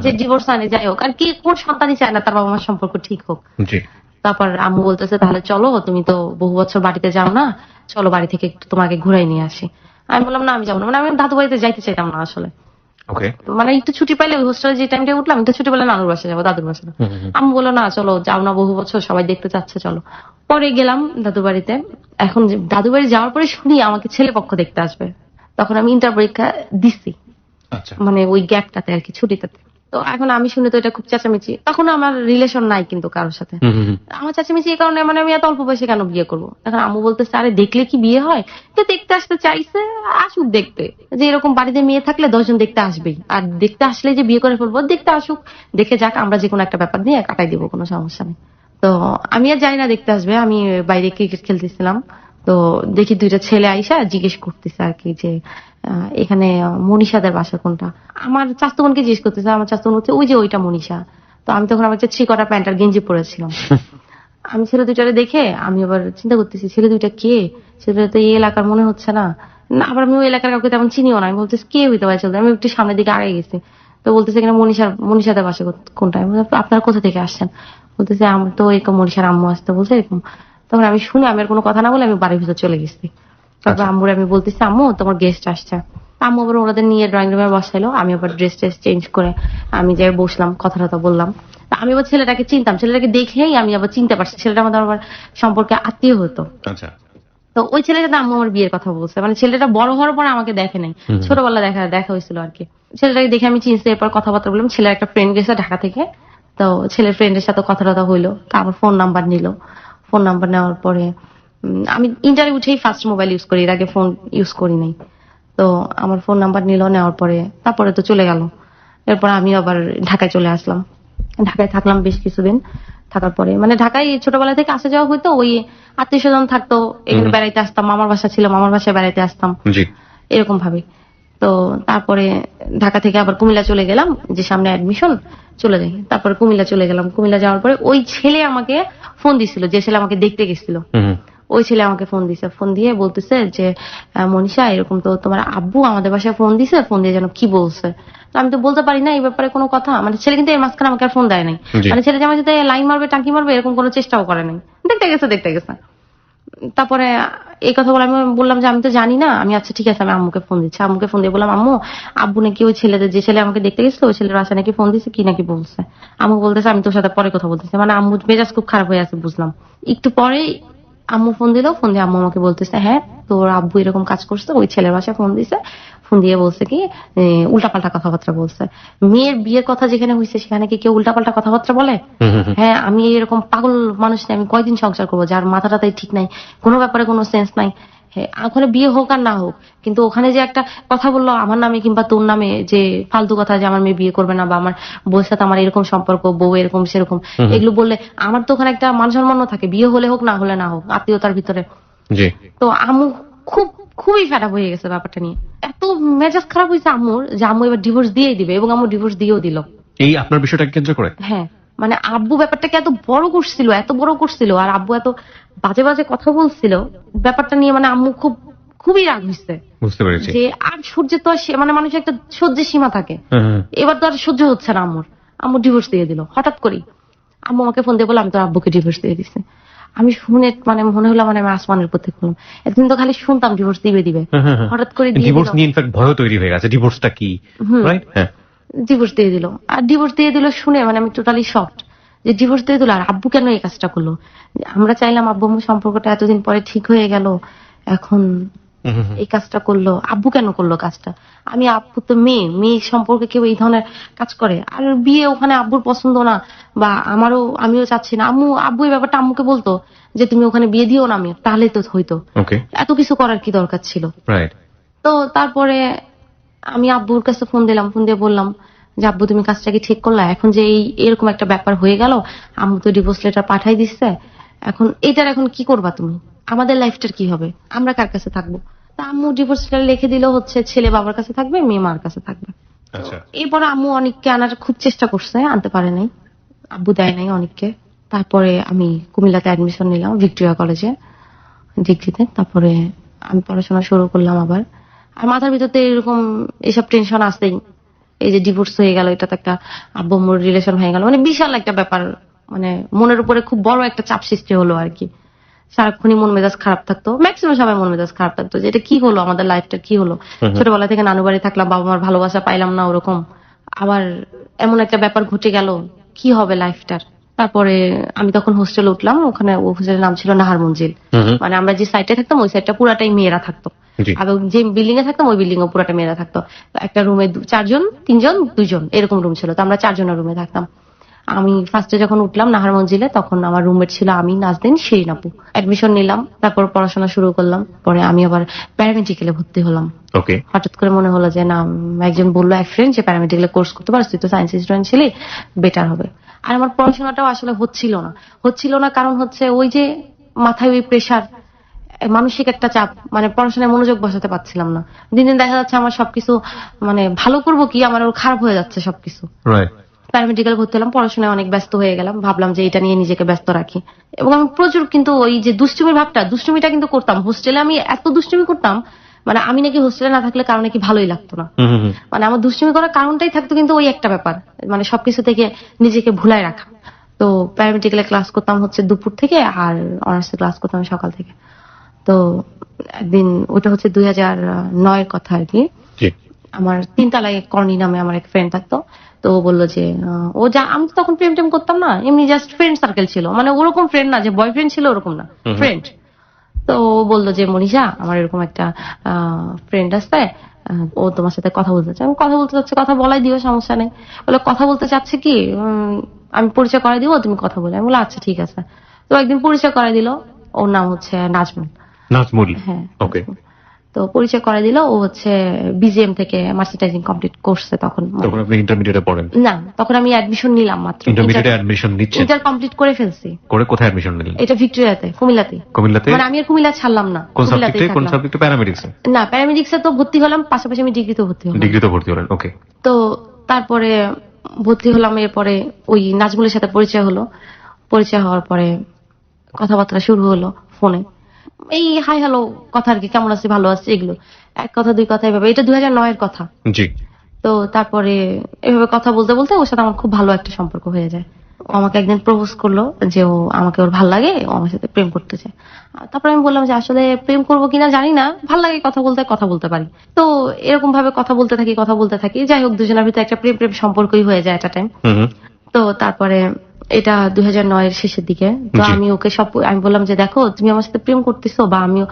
যে ডিভোর্স আনে যাই হোক, আর কি কোন সন্তানই চায় না তার বাবা মার সম্পর্ক ঠিক হোক। জি। তারপর আম্মু বলতেছে তাহলে চলো, তুমি তো বহু বছর বাড়িতে যাও না, চলো বাড়ি থেকে একটু তোমাকে ঘুরাই নিয়ে আসি। আমি বললাম না আমি যাবো না, মানে আমি দাদু বাড়িতে যাইতে চাইতাম না আসলে। ওকে। মানে একটু ছুটি পাইলে ওই হোস্টেলে যে টাইমটা উঠলাম, একটু ছুটি পেলে নানুর বাসায় যাবো, দাদুর বাসায়। আম্মু বললো না চলো, যাও না বহু বছর, সবাই দেখতে চাচ্ছে, চলো। পরে গেলাম দাদু বাড়িতে। এখন দাদু বাড়ি যাওয়ার পরে শুনি আমাকে ছেলে পক্ষ দেখতে আসবে। তখন আমি ইন্টার পরীক্ষা দিচ্ছি, আচ্ছা। মানে ওই গ্যাপটাতে আর কি, ছুটিটাতে। তো এখন আমি শুনে তো এটা খুব চেঁচামেচি, তখন আমার রিলেশন নাই কিন্তু কারোর সাথে। আমার চেঁচামেচি এই কারণে, মানে আমি এত অল্প বয়সে কেন বিয়ে করবো। এখন আম্মু বলতেছে আরে দেখলে কি বিয়ে হয়, তো দেখতে আসতে চাইছে, আসুক দেখতে। যে এরকম বাড়িতে মেয়ে থাকলে 10 জন দেখতে আসবেই, আর দেখতে আসলে যে বিয়ে করে ফেলবো, দেখতে আসুক, দেখে যাক, আমরা যে কোনো একটা ব্যাপার নিয়ে কাটাই দিব, কোনো সমস্যা নেই। তো আমি আর জানি না দেখতে আসবে, আমি বাইরে ক্রিকেট খেলতেছিলাম। তো দেখি 2টা ছেলে আইসা জিজ্ঞেস করতেছে আর কি যে এখানে মনীষাদের বাসা কোনটা। আমার চাস্তু বোনকে জিজ্ঞেস করতেছে, আমার চাস্তু বোন হচ্ছে ওই যে ওইটা মনীষা। তো আমি তখন আমার একটা 3 কটা প্যান্ট আর গেঞ্জি পরেছিলাম। আমি ছেলে 2টারে দেখে আমি আবার চিন্তা করতেছি ছেলে 2টা কে, ছেলে তো এই এলাকার মনে হচ্ছে না। আবার আমি ওই এলাকার কাউকে তেমন চিনিও না। আমি বলতেছি কে হইতে পারে ছেলে, আমি একটু সামনের দিকে আগে গেছি। তো বলতেছে এখানে মনীষাদের বাসা কোনটা। আমি বললাম আপনার কোথা থেকে আসছেন? বলতেছে আমার তো এরকম মনীষার আম্মু আসতে বলছে এরকম। তখন আমি শুনে আমি আর কোনো কথা না বলে আমি বাড়ির ভিতর চলে গেছি। তারপর আম্মুর আমি বলতেছি আম্মু তোমার গেস্ট আসছে। আম্মু আবার ওনাদের নিয়ে ড্রয়িং রুমে বসাইলো, আমি আবার ড্রেস চেঞ্জ করে আমি যাই বসলাম, কথা বললাম। আমি আবার ছেলেটাকে চিনতাম, ছেলেটাকে দেখেই আমি আবার চিনতে পারছি, ছেলেটা আমাদের আবার সম্পর্কে আত্মীয় হতো। আচ্ছা। তো ওই ছেলের সাথে আম্মু আমার বিয়ের কথা বলছে, মানে ছেলেটা বড় হওয়ার পর আমাকে দেখে নাই, ছোটবেলা দেখা হয়েছিল আর কি। ছেলেটাকে দেখে আমি চিনছি, এরপর কথাবার্তা বললাম। ছেলের একটা ফ্রেন্ড গেছে ঢাকা থেকে, তো ছেলের ফ্রেন্ডের সাথে কথা হইলো, তো আমার ফোন নাম্বার নিল। ফোন নাম্বার নেওয়ার পরে আমি ইন্টারে উঠেই ফার্স্ট মোবাইল ইউজ করি, এর আগে ফোন ইউজ করি নাই। তো আমার ফোন নাম্বার নিল, নেওয়ার পরে তারপরে তো চলে গেল। এরপর আমি আবার ঢাকায় চলে আসলাম, ঢাকায় থাকলাম বেশ কিছুদিন। থাকার পরে মানে ঢাকায় ছোটবেলা থেকে আসা যাওয়া হইতো, ওই আত্মীয় স্বজন থাকতো, এখানে বেড়াইতে আসতাম, মামার বাসা ছিল, মামার বাসায় বেড়াইতে আসতাম জি। এরকম ভাবে। তো তারপরে ঢাকা থেকে আবার কুমিল্লা চলে গেলাম, যে সামনে অ্যাডমিশন, চলে যাই। তারপরে কুমিল্লা চলে গেলাম, কুমিল্লা যাওয়ার পরে ওই ছেলে আমাকে ফোন দিছিল, যে ছেলে আমাকে দেখতে গেছিল, ওই ছেলে আমাকে ফোন দিছে, ফোন দিয়ে বলতেছে যে মনীষা এরকম তো তোমার আব্বু আমাদের বাসায় ফোন দিছে, ফোন দিয়ে যেন কি বলছে। তো আমি তো বলতে পারি না এই ব্যাপারে কোনো কথা, মানে ছেলে কিন্তু এর মাঝখানে আমাকে আর ফোন দেয় নাই, জি। মানে ছেলে যে আমার সাথে লাইন মারবে টাঙ্কি মারবে এরকম কোনো চেষ্টাও করে নাই, দেখতে গেছে। তারপরে এই কথা বলে আমি বললাম যে আমি তো জানি না। আমি আচ্ছা ঠিক আছে, আমি আম্মুকে ফোন দিচ্ছি। আম্মুকে ফোন দিয়ে বললাম আম্মু আব্বু নাকি ওই ছেলেদের, যে ছেলে আমাকে দেখতে গেছিল ওই ছেলের বাসা নাকি ফোন দিচ্ছে, কি নাকি বলছে। আম্মু বলতেছে আমি তোর সাথে পরে কথা বলতেছি, মানে আম্মু মেজাজ খুব খারাপ হয়ে আছে বুঝলাম। একটু পরে আম্মু ফোন দিল, ফোন দিয়ে আম্মু আমাকে বলতেছে হ্যাঁ তোর আব্বু এরকম কাজ করছে, ওই ছেলের বাসায় ফোন দিছে, ফোন দিয়ে বলছে কি উল্টাপাল্টা কথাবার্তা বলছে। মেয়ের বিয়ের কথা যেখানে হয়েছে সেখানে কি কেউ উল্টাপাল্টা কথাবার্তা বলে? হ্যাঁ, আমি এরকম পাগল মানুষ না, আমি কয়দিন সংসার করবো যার মাথাটা তাই ঠিক নাই, কোনো ব্যাপারে কোনো সেন্স নাই। হ্যাঁ, ওখানে বিয়ে হোক আর না হোক, কিন্তু ওখানে যে একটা কথা বললো আমার নামে কিংবা তোর নামে, যে ফালতু কথা, যে আমার মেয়ে বিয়ে করবে না বা আমার বউয়ের সাথে আমার এরকম সম্পর্ক, বউ এরকম সেরকম, এগুলো বললে আমার তো ওখানে একটা মান সম্মানও থাকে, বিয়ে হলে হোক না হলে না হোক, আত্মীয়তার ভিতরে। জি। তো আম্মু খুবই ফেড আপ হয়ে গেছে ব্যাপারটা নিয়ে, এত মেজাজ খারাপ হয়েছে আম্মুর যে আম্মু এবার ডিভোর্স দিয়েই দিবে, এবং আম্মু ডিভোর্স দিয়েও দিল। এই আপনার বিষয়টাকে কেন্দ্র করে? হ্যাঁ, মানে আব্বু ব্যাপারটাকে এত বড় করছিল, আর আব্বু এত বাজে বাজে কথা বলছিল ব্যাপারটা নিয়ে, মানে আম্মু খুবই রাগ হয়েছে। বুঝতে পেরেছি। যে আর সহ্যের তো মানে মানুষের একটা সহ্যের সীমা থাকে, এবার তো আর সহ্য হচ্ছে না আম্মু ডিভোর্স দিয়ে দিল হঠাৎ করেই। আম্মু আমাকে ফোন দিয়ে বললো আমি তোর আব্বুকে ডিভোর্স দিয়ে দিচ্ছি। আমি শুনে মানে মনে হলো মানে আমি আসমানের পথে করলাম, এতদিন তো খালি শুনতাম ডিভোর্স দিবে, হঠাৎ করে দিয়ে ডিভোর্স নিয়ে ইনফ্যাক্ট ভয় তৈরি হয়ে গেছে, ডিভোর্সটা কি, রাইট? হ্যাঁ, ডিভোর্স দিয়ে দিল। আর ডিভোর্স দিয়ে দিল শুনে মানে আমি টোটালি শকড, যে ডিভোর্স দিয়ে দিল, আর আব্বু কেন এই কাজটা করলো। আমরা চাইলাম আব্বু আম্মু সম্পর্কটা এতদিন পরে ঠিক হয়ে গেল, এখন এই কাজটা করলো, আব্বু কেন করলো কাজটা। আমি আব্বু তো মেয়ে সম্পর্কে কেউ এই ধরনের কাজ করে, আর বিয়ে ওখানে আব্বুর পছন্দ না, বা আমিও চাচ্ছি না। আব্বু এই ব্যাপারটা আম্মুকে বলতো যে তুমি ওখানে বিয়ে দিও না, আমি তাহলেই তো হইতো, এত কিছু করার কি দরকার ছিল। রাইট। তো তারপরে আমি আব্বুর কাছে ফোন দিলাম, ফোন দিয়ে বললাম যে আব্বু তুমি কাজটা কি ঠিক করলা, এখন যে এরকম একটা ব্যাপার হয়ে গেল, আম্মু তো ডিভোর্স লেটার পাঠাই দিচ্ছে, এখন কি করবা তুমি, আমাদের লাইফটার কি হবে, আমরা কার কাছে থাকবো। তা আম্মু ডিভোর্স লেটার লিখে দিল হচ্ছে ছেলে বাবার কাছে থাকবে, মেয়ে মার কাছে থাকবে। আচ্ছা। এরপরে আম্মু অনেককে আনার খুব চেষ্টা করছে, আনতে পারে নাই, আব্বু দেয় নাই অনেককে। তারপরে আমি কুমিল্লাতে অ্যাডমিশন নিলাম ভিক্টোরিয়া কলেজে ডিগ্রিতে। তারপরে আমি পড়াশোনা শুরু করলাম আবার, আর মাথার ভিতরে এরকম এসব টেনশন আসতেই, এই যে ডিভোর্স হয়ে গেল, এটা তো একটা আব্বু আম্মুর রিলেশন হয়ে গেল, মানে বিশাল একটা ব্যাপার, মানে মনের উপরে খুব বড় একটা চাপ সৃষ্টি হলো আর কি। সারাক্ষণই মন মেজাজ খারাপ থাকতো, ম্যাক্সিমাম সবাই মন মেজাজ খারাপ থাকতো, যে এটা কি হলো, আমাদের লাইফটা কি হলো। ছোটবেলা থেকে নানু বাড়ি থাকলাম, বাবা মার ভালোবাসা পাইলাম না ওরকম, আবার এমন একটা ব্যাপার ঘটে গেল, কি হবে লাইফটার। তারপরে আমি তখন হোস্টেলে উঠলাম, ওখানে হোস্টেলের নাম ছিল নাহার মঞ্জিল, মানে আমরা যে সাইডে থাকতাম ওই সাইডটা পুরাটাই মেয়েরা থাকতো, আর যে বিল্ডিং এ থাকতাম ওই বিল্ডিং এ পুরাটা মেয়েরা থাকতো। একটা রুমে 4 জন 3 জন 2 জন এরকম রুম ছিল, তো আমরা 4 জনের রুমে থাকতাম। আমি ফার্স্টে যখন উঠলাম নাহার মঞ্জিলে, তখন আমার রুমমেট ছিল আমি, নাজদিন, শিরিন আপু। অ্যাডমিশন নিলাম, তারপর পড়াশোনা শুরু করলাম। পরে আমি আবার প্যারামেডিক্যালে ভর্তি হলাম। ওকে। হঠাৎ করে মনে হলো যে না, একজন বললো এক ফ্রেন্ড যে প্যারামেডিক্যালে কোর্স করতে পারছিস, তুই তো সায়েন্স স্টুডেন্ট ছিলি, বেটার হবে। আর আমার পড়াশোনাটাও আসলে হচ্ছিল না, কারণ হচ্ছে ওই যে মাথায় ওই প্রেশার, মানসিক একটা চাপ, মানে পড়াশোনায় মনোযোগ বসাতে পারছিলাম না। দিন দিন দেখা যাচ্ছে আমার সবকিছু মানে ভালো করবো কি, আমার খারাপ হয়ে যাচ্ছে সবকিছু। প্যারামেডিক্যাল ভর্তি হলাম, পড়াশোনায় অনেক ব্যস্ত হয়ে গেলাম, ভাবলাম যে এটা নিয়ে নিজেকে ব্যস্ত রাখি। এবং আমি প্রচুর কিন্তু ওই যে দুষ্টুমিটা কিন্তু করতাম হোস্টেলে, আমি এত দুষ্টুমি করতাম, মানে আমি নাকি হোস্টেলে না থাকলে কারো নাকি ভালোই লাগতো না, মানে আমার দুষ্টুমি করার কারণটাই থাকতো কিন্তু ওই একটা ব্যাপার, মানে সবকিছু থেকে নিজেকে ভুলায় রাখা। তো প্যারামেডিক্যালে ক্লাস করতাম হচ্ছে দুপুর থেকে, আর অনার্সে ক্লাস করতাম সকাল থেকে। তো একদিন ওটা হচ্ছে 2009 এর কথা আর কি, আমার 3 তলায় কর্নি নামে আমার এক ফ্রেন্ড থাকতো। তো ও বললো যে আমি তো তখন প্রেম টেম করতাম না, এমনি জাস্ট ফ্রেন্ড সার্কেল ছিল, মানে ওরকম ফ্রেন্ড না যে বয়ফ্রেন্ড ছিল ওরকম না, ফ্রেন্ড। তো ও বললো যে মনীষা আমার এরকম একটা ফ্রেন্ড আছে, ও তোমার সাথে কথা বলতে চাচ্ছে। আমি কথা বলতে চাচ্ছি, কথা বলাই দিও, সমস্যা নেই। বলে কথা বলতে চাচ্ছে কি, আমি পরিচয় করাই দিব, তুমি কথা বলে। আমি বললাম আচ্ছা ঠিক আছে। তো একদিন পরিচয় করাই দিল, ওর নাম হচ্ছে নাজমুল। হ্যাঁ, ওকে। তো তো পরিচয় করে দিল, ও হচ্ছে বিজিএম থেকে মার্চেন্টাইজিং কমপ্লিট করছে তখন। তখন আপনি ইন্টারমিডিয়েটে পড়েন? না, তখন আমি অ্যাডমিশন নিলাম মাত্র, ইন্টারমিডিয়েটে অ্যাডমিশন নিচ্ছেন? ইন্টার কমপ্লিট করে ফেলছি। করে কোথায় অ্যাডমিশন নিলেন? এটা ভিক্টোরিয়াতে, কুমিল্লাতে। কুমিল্লাতে? মানে আমি আর কুমিল্লা ছাড়লাম না, কোন কুমিল্লাতেই সাবজেক্টে? কোন থাকলাম। সাবজেক্টে? প্যারামেডিক্সে? না, প্যারামেডিক্সে তো ভর্তি হলাম, পাশাপাশি আমি ডিগ্রিতে ভর্তি হলাম। ডিগ্রিতে ভর্তি হলেন, ওকে। তো তারপরে ভর্তি হলাম, এরপরে ওই নাজমুলের সাথে পরিচয় হলো। পরিচয় হওয়ার পরে কথাবার্তা শুরু হলো ফোনে, এই হাই হ্যালো কথা আর কি, কেমন আছি, ভালো আছি, এগুলো এক কথা দুই কথা এভাবে। এটা 2009 এর কথা। জি। তো তারপরে এভাবে কথা বলতে বলতে ওর সাথে আমার খুব ভালো একটা সম্পর্ক হয়ে যায়। ও আমাকে একদিন প্রপোজ করলো যে ও আমাকে, ওর ভাল লাগে, ও আমার সাথে প্রেম করতে চায়। তারপরে আমি বললাম যে আসলে প্রেম করবো কিনা জানি না, ভাল লাগে কথা বলতে পারি। তো এরকম ভাবে কথা বলতে থাকি, যাই হোক দুজনের ভিতরে একটা প্রেম প্রেম সম্পর্কই হয়ে যায় একটা টাইম। তো তারপরে এটা 2009 এর শেষের দিকে। তো জি। আমি ওকে আমি বললাম যে দেখো তুমি আমার সাথে প্রেম করতেছো, বা আমিও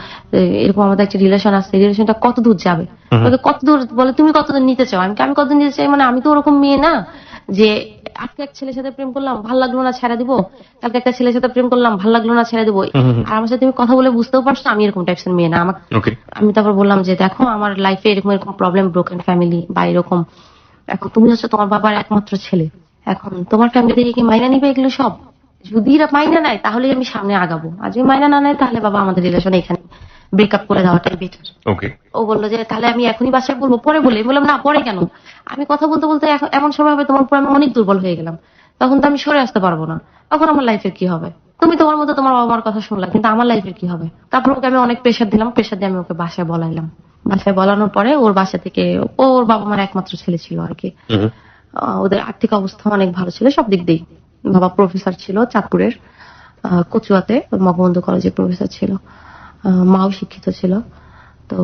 এরকম আমাদের একটা রিলেশন আছে, রিলেশনটা কত দূর যাবে, কত দূর বলে, তুমি কতদূর নিতে চাও। আমি কতদূর নিতে চাই, মানে আমি তো ওরকম মেয়ে না যে আজকে এক ছেলের সাথে প্রেম করলাম, ভাল লাগলো না ছেড়ে দিবো, কালকে একটা ছেলের সাথে প্রেম করলাম, ভাল লাগলো না ছেড়ে দিবো। আর আমার সাথে তুমি কথা বলে বুঝতেও পারছো আমি এরকম টাইপসের মেয়ে না। আমি তারপর বললাম যে দেখো আমার লাইফে এরকম এরকম প্রবলেম, ব্রোকেন ফ্যামিলি বা এরকম, এখন তুমি হচ্ছে তোমার বাবার একমাত্র ছেলে, এখন তোমার ফ্যামিলি থেকে কি মাইনা নিবে এগুলো সব? যদি এরা মাইনা নেয় তাহলে আমি সামনে আগাবো, আর যদি মাইনা না নেয় তাহলে বাবা আমাদের রিলেশন এখানে ব্রেকআপ করে দেওয়াটাই বেটার। ওকে। ও বললো যে তাহলে আমি এখনই বাসায় বলবো, পরে বলে। বললাম না, পরে কেন, আমি কথা বলতে বলতে এমন সময় হবে তোমার উপর আমি অনেক দুর্বল হয়ে গেলাম, তখন তো আমি সরে আসতে পারবো না, তখন আমার লাইফের কি হবে? তুমি তোমার মতো তোমার বাবা মার কথা শুনলা, কিন্তু আমার লাইফের কি হবে? তারপর ওকে আমি অনেক প্রেশার দিলাম, প্রেশার দিয়ে আমি ওকে বাসায় বলাইলাম। বাসায় বলানোর পরে ওর বাসা থেকে, ওর বাবা মার একমাত্র ছেলে ছিল আর কি, ওদের আর্থিক অবস্থা অনেক ভালো ছিল সব দিক দিয়ে। বাবা প্রফেসর ছিল চাঁদপুরের কচুয়াতে, বঙ্গবন্ধু কলেজের প্রফেসর ছিল, মাও শিক্ষিত ছিল। তো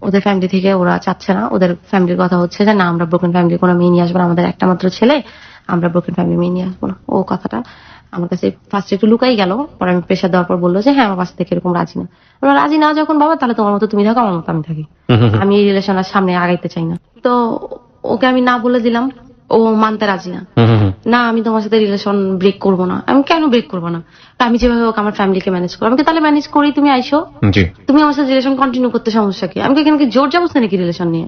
ওদের ফ্যামিলি থেকে ওরা চাচ্ছে না, ওদের ফ্যামিলির কথা হচ্ছে যে না, আমরা ব্রোকেন ফ্যামিলি কোনো মেয়ে নিয়ে আসবো না, আমাদের একটা মাত্র ছেলে, আমরা ব্রোকেন ফ্যামিলি মেয়ে নিয়ে আসবো না। ও কথাটা আমার কাছে ফার্স্ট একটু লুকাই গেল, পরে আমি প্রেশার দেওয়ার পর বললো যে হ্যাঁ আমার বাসা থেকে এরকম রাজি না। রাজি না যখন বাবা, তাহলে তোমার মতো তুমি থাকো, আমার মতো আমি থাকি, আমি এই রিলেশন আর সামনে আগাইতে চাই না। তো ওকে আমি না বলে দিলাম, ও মানতে রাজি না। না আমি তোমার সাথে রিলেশন ব্রেক করবো না। আমি কেন ব্রেক করবো না? আমি যেভাবে হোক আমার ফ্যামিলিকে ম্যানেজ করবো। আমি তাহলে ম্যানেজ করি, তুমি আইসো, তুমি আমার সাথে রিলেশন কন্টিনিউ করতে, সমস্যা কি? আমি এখানে কি জোর জবরদস্তি নাকি রিলেশন নিয়ে?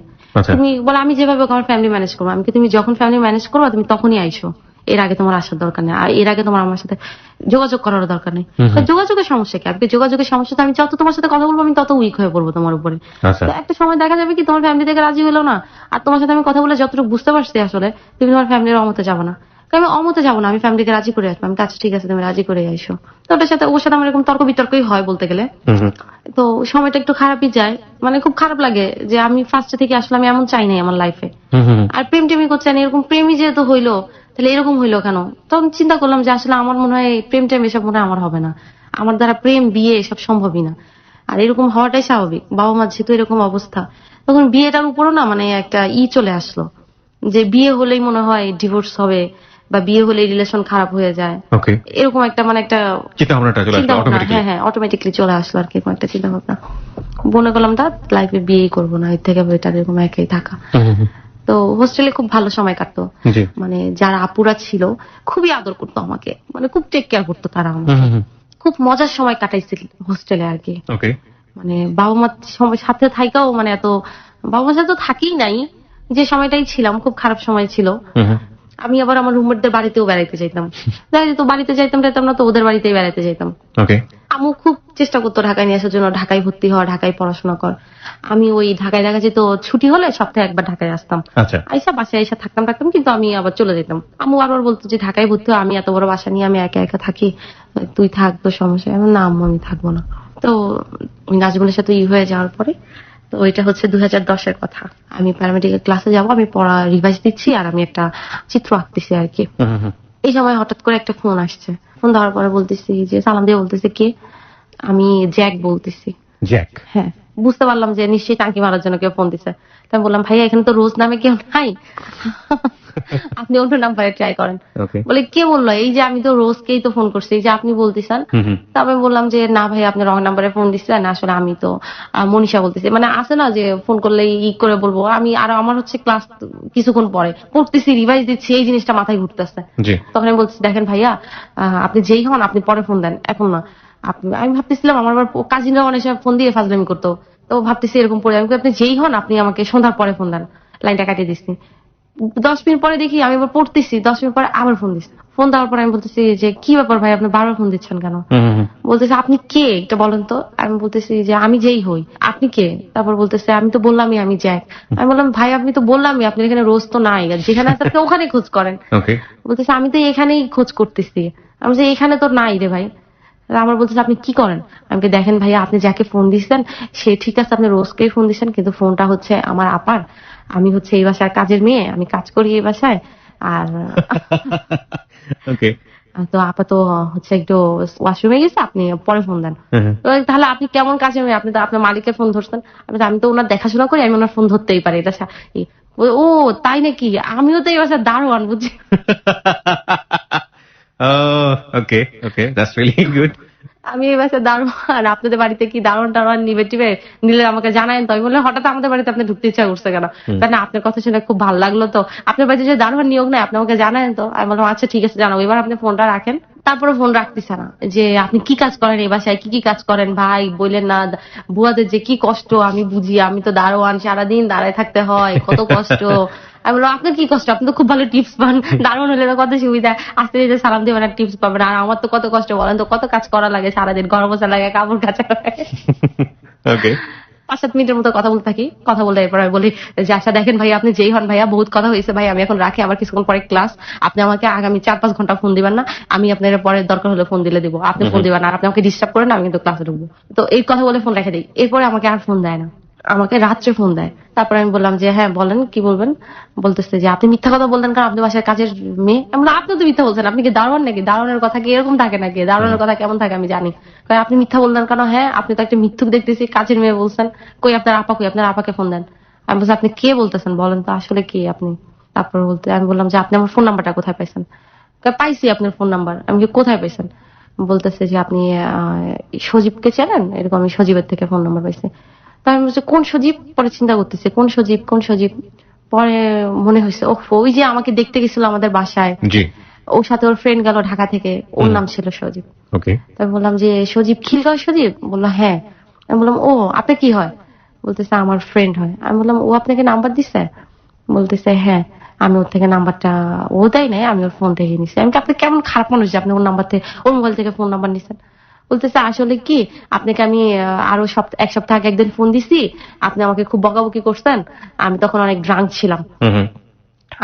তুমি বলো আমি যেভাবে হোক আমার ফ্যামিলি ম্যানেজ করবো। আমি তুমি যখন ফ্যামিলি ম্যানেজ করবো তুমি তখনই আইসো, এর আগে তোমার আসার দরকার নেই, আর এর আগে তোমার আমার সাথে যোগাযোগ করার দরকার নেই। যোগাযোগের সমস্যা কি? আপনি যোগাযোগের সমস্যা তো আমি যত তোমার সাথে কথা বলবো আমি তত উইক হয়ে পড়বো তোমার উপরে। তো একটা সময় দেখা যাবে কি তোমার ফ্যামিলি থেকে রাজি হলো না, আর তোমার সাথে আমি কথা বলে যতটুকু বুঝতে পারছি আসলে তুমি তোমার ফ্যামিলির অমতে যাবো না। আমি অমতে যাবো না, আমি ফ্যামিলিকে রাজি করে আসবো। আমি আচ্ছা ঠিক আছে তুমি রাজি করে আইসো। তো ওটার সাথে ওর সাথে আমার এরকম তর্ক বিতর্কই হয় বলতে গেলে। তো সময়টা একটু খারাপই যায়, মানে খুব খারাপ লাগে যে আমি ফার্স্ট থেকে আসলে আমি এমন চাই নাই আমার লাইফে। আর প্রেম টেমি করছে না, এরকম প্রেমই যেহেতু হইলো তাহলে এরকম হইলো কেন? তখন চিন্তা করলাম যে আসলে আমার মনে হয় প্রেম টেম এসব মনে হয় আমার হবে না, আমার দ্বারা প্রেম বিয়ে এসব সম্ভবই না, আর এরকম হওয়াটাই স্বাভাবিক। বাবা মা যেহেতু এরকম অবস্থা, তখন বিয়েটার উপরও না মানে একটা চলে আসলো যে বিয়ে হলেই মনে হয় ডিভোর্স হবে, বা বিয়ে হলে রিলেশন খারাপ হয়ে যায়, এরকম একটা মানে একটা চিন্তা ভাবনা, হ্যাঁ অটোমেটিকলি চলে আসলো আর কি, এরকম একটা চিন্তা ভাবনা। মনে করলাম তা লাইফে বিয়েই করবো না, এর থেকে বেটার এরকম একাই থাকা। তো হোস্টেলে খুব ভালো সময় কাটতো, মানে যারা আপুরা ছিল খুবই আদর করতো আমাকে, মানে খুব টেক কেয়ার করতো তারা আমাকে, খুব মজার সময় কাটাইছিল হোস্টেলে আর কি। মানে বাবা মার সাথে থাকাও মানে এত, বাবা মার সাথে তো থাকি নাই, যে সময়টাই ছিলাম খুব খারাপ সময় ছিল। আমি আবার আমার রুমমেটদের বাড়িতেও বেড়াইতে যাইতাম, দেখা যেত বাড়িতে যাইতাম না তো ওদের বাড়িতেই বেড়াইতে যাইতাম। আম্মু খুব চেষ্টা করতো ঢাকায় নিয়ে আসার জন্য, ঢাকায় ভর্তি হওয়া, ঢাকায় পড়াশোনা কর। আমি ওই ঢাকায় দেখা যেত ছুটি হলে সপ্তাহে একবার ঢাকায় আসতাম, আইসা বাসায় আইসা থাকতাম, কিন্তু আমি আবার চলে যেতাম। আম্মু বারবার বলতো যে ঢাকায় ভর্তি হওয়া, আমি এত বড় বাসা নিয়ে আমি একা একা থাকি, তুই থাক, তোর সমস্যা। না আম্মু আমি থাকবো না। তো নাজমুলের সাথে হয়ে যাওয়ার পরে, তো এটা হচ্ছে 2010 এর কথা, আমি প্যারামেডিক্যাল ক্লাসে যাবো, আমি পড়া রিভাইজ দিচ্ছি আর আমি একটা চিত্র আঁকতেছি আর কি। এই সময় হঠাৎ করে একটা ফোন আসছে, ফোন দেওয়ার পরে বলতেছি যে সালাম দিয়ে বলতেছি কে? আমি জ্যাক বলতেছি। জ্যাক? হ্যাঁ। বুঝতে পারলাম যে নিশ্চয়ই টাঙ্কি মারার জন্য কেউ ফোন দিছে। তাই বললাম ভাইয়া এখানে তো রোজ নামে কেউ নাই, আপনি অন্য নাম্বারে ট্রাই করেন। বলে কে বললো? এই যে আমি তো রোজকেই তো ফোন করছি, এই যে আপনি বলতেছেন। তারপরে বললাম যে না ভাই আপনি রং নাম্বারে ফোন দিচ্ছেন, আসলে আমি তো মনীষা বলতেছি। মানে আছে না যে ফোন করলে করে বলবো আমি, আর আমার হচ্ছে ক্লাস কিছুক্ষণ পরে পড়তেছি, রিভাইজ দিচ্ছি, এই জিনিসটা মাথায় ঘুরতেছে। তখন আমি বলছি দেখেন ভাইয়া আপনি যেই হন আপনি পরে ফোন দেন, এখন না। আমি ভাবতেছিলাম আমার আবার কাজিনরা অনেক সময় ফোন দিয়ে ফাজলামি করতো, তো ভাবতেছি এরকম পড়ে, আমি আপনি যেই হন আপনি আমাকে সন্ধ্যার পরে ফোন দেন। লাইনটা কাটিয়ে দিচ্ছি। 10 মিনিট পরে দেখি আমি আবার পড়তেছি, 10 মিনিট পরে আবার ফোন দিচ্ছি। ফোন দেওয়ার পরে আমি বলতেছি যে কি ব্যাপার ভাই, আপনি বারবার ফোন দিচ্ছেন কেন? বলতেছে আপনি কে এটা বলেন তো। আমি বলতেছি যে আমি যেই হই। আপনি কে? তারপর বলতেছে আমি তো বললামই আমি জ্যাক। আমি বললাম ভাই আপনি তো বললামই আপনি এখানে রোজ তো নাই, যেখানে আছে আপনি ওখানে খোঁজ করেন। ওকে। বলতেছে আমি তো এখানেই খোঁজ করতেছি। আমি বলছি এখানে তো নাই রে ভাই। আমার বলতেছে আপনি কি করেন? আমি বলি, দেখেন ভাইয়া আপনি যাকে ফোন দিচ্ছেন সে ঠিক আছে, আপনি রোজকেই ফোন দিচ্ছেন, কিন্তু ফোনটা হচ্ছে আমার আপার। আমি হচ্ছে এই বাসায় কাজের মেয়ে, আমি কাজ করি এই বাসায়। আর ওকে। তো আপা তো হচ্ছে একটু ওয়াশরুমে গেছে, আপনি পরে ফোন দেন। তো তাহলে আপনি কেমন কাজের মেয়ে, আপনি তো আপনার মালিকের ফোন ধরছেন? আমি তো ওনার দেখাশোনা করি, আমি ওনার ফোন ধরতেই পারি। এটা ও তাই নাকি? আমিও তো এই বাসায় দারোয়ান বুঝছি। ওকে ওকে, দ্যাটস রিয়েলি গুড। আমি এই বাসায় দারোয়ান, আপনাদের বাড়িতে কি দারোয়ান টারোয়ান নিবে টিবে নিলে আমাকে জানায়েন। তো আমি বললাম হঠাৎ আমাদের বাড়িতে আপনি ঢুকতে ইচ্ছা করছে কেন? তাই না, আপনার কথা শুনে খুব ভালো লাগলো, তো আপনার বাড়িতে যে দারোয়ান নিয়োগ নাই আপনি আমাকে জানায়েন। তো আমি বললাম আচ্ছা ঠিক আছে জানাবো। এবার আপনি ফোনটা রাখেন। তারপরে ফোন রাখতেছে না। যে আপনি কি কাজ করেন এই বাসায়, কি কি কাজ করেন ভাই বললেন না। বুয়াদের যে কি কষ্ট আমি বুঝি, আমি তো দারোয়ান, সারাদিন দাঁড়ায় থাকতে হয়, কত কষ্ট। আমি বললাম আপনার কি কষ্ট, আপনি তো খুব ভালো টিপস পান, দারুণ হলে তো কত সুবিধা, আস্তে আস্তে সালাম দিবেন আর টিপস পাবেন। আর আমার তো কত কষ্ট বলেন তো, কত কাজ করা লাগে সারাদিন, ঘর মোছা লাগে, কাপড় কাচা লাগে। ওকে। 5-7 মিনিটের মতো কথা বলতে থাকি। কথা বলে এরপর আমি বলি যে আচ্ছা দেখেন ভাই আপনি যেই হন ভাইয়া, বহুত কথা হয়েছে ভাই, আমি এখন রাখি, আমার কিছুক্ষণ পরে ক্লাস। আপনি আমাকে আগামী 4-5 ঘন্টা ফোন দিবেন না, আমি আপনার পরে দরকার হলে ফোন দিলে দিব, আপনি ফোন দিবেন না, আর আপনি আমাকে ডিস্টার্ব করেন, আমি কিন্তু ক্লাসে ঢুকবো। তো এই কথা বলে ফোন রেখে দিই। এরপরে আমাকে আর ফোন দেয় না, আমাকে রাত্রে ফোন দেয়। তারপরে আমি বললাম যে হ্যাঁ বলেন কি বলবেন। বলতেছে যে আপনি মিথ্যা কথা বললেন কারণ আপনি বাসায় কাজের মেয়ে। আমি বললাম আপনি তো মিথ্যা বলছেন, আপনি কি দারোয়ান নাকি? দারোয়ানের কথা কি এরকম থাকে নাকি? দারোয়ানের কথা কেমন থাকে আমি জানি। কই আপনি মিথ্যা বললেন কেন? হ্যাঁ আপনি তো একটা মিথ্যুক দেখতেছি, কাজের মেয়ে বলছেন। কই আপনার আপা কই, আপনার আপাকে ফোন দেন। আমি বলছি আপনি কে বলতেছেন বলেন তো আসলে কে আপনি? তারপর আমি বললাম যে আপনি আমার ফোন নাম্বারটা কোথায় পাইছেন? পাইছি আপনার ফোন নাম্বার। আমি কি কোথায় পাইছেন? বলতেছে যে আপনি সজীবকে চেনেন, এরকম। আমি সজীবের থেকে ফোন নাম্বার পাইছি। তাই আমি বলছি কোন সজীব? পরে চিন্তা করতেছি কোন সজীব কোন সজীব। পরে মনে হয়েছে ওই যে আমাকে দেখতে গেছিল আমাদের বাসায়, জি। ওর সাথে ওর ফ্রেন্ড গেল ঢাকা থেকে, ওর নাম ছিল সজীব। ওকে। তাই বললাম যে সজীব খিলগাঁও সজীব? বললো হ্যাঁ। আমি বললাম ও আপনি কি হয়? বলতেছে আমার ফ্রেন্ড হয়। আমি বললাম ও আপনাকে নাম্বার দিছে? বলতেছে হ্যাঁ। আমি ওর থেকে নাম্বারটা, ও দেয় নাই, আমি ওর ফোন থেকে নিছি। আমি আপনি কেমন খারাপ মানুষ যে আপনি ওর নাম্বার থেকে, ওর মোবাইল থেকে ফোন নাম্বার নিছেন? বলতেছে আসলে কি আপনাকে আমি আরো এক সপ্তাহ আগে একদিন ফোন দিছি, আপনি আমাকে খুব বকাবকি করছেন, আমি তখন অনেক ড্রাঙ্ক ছিলাম।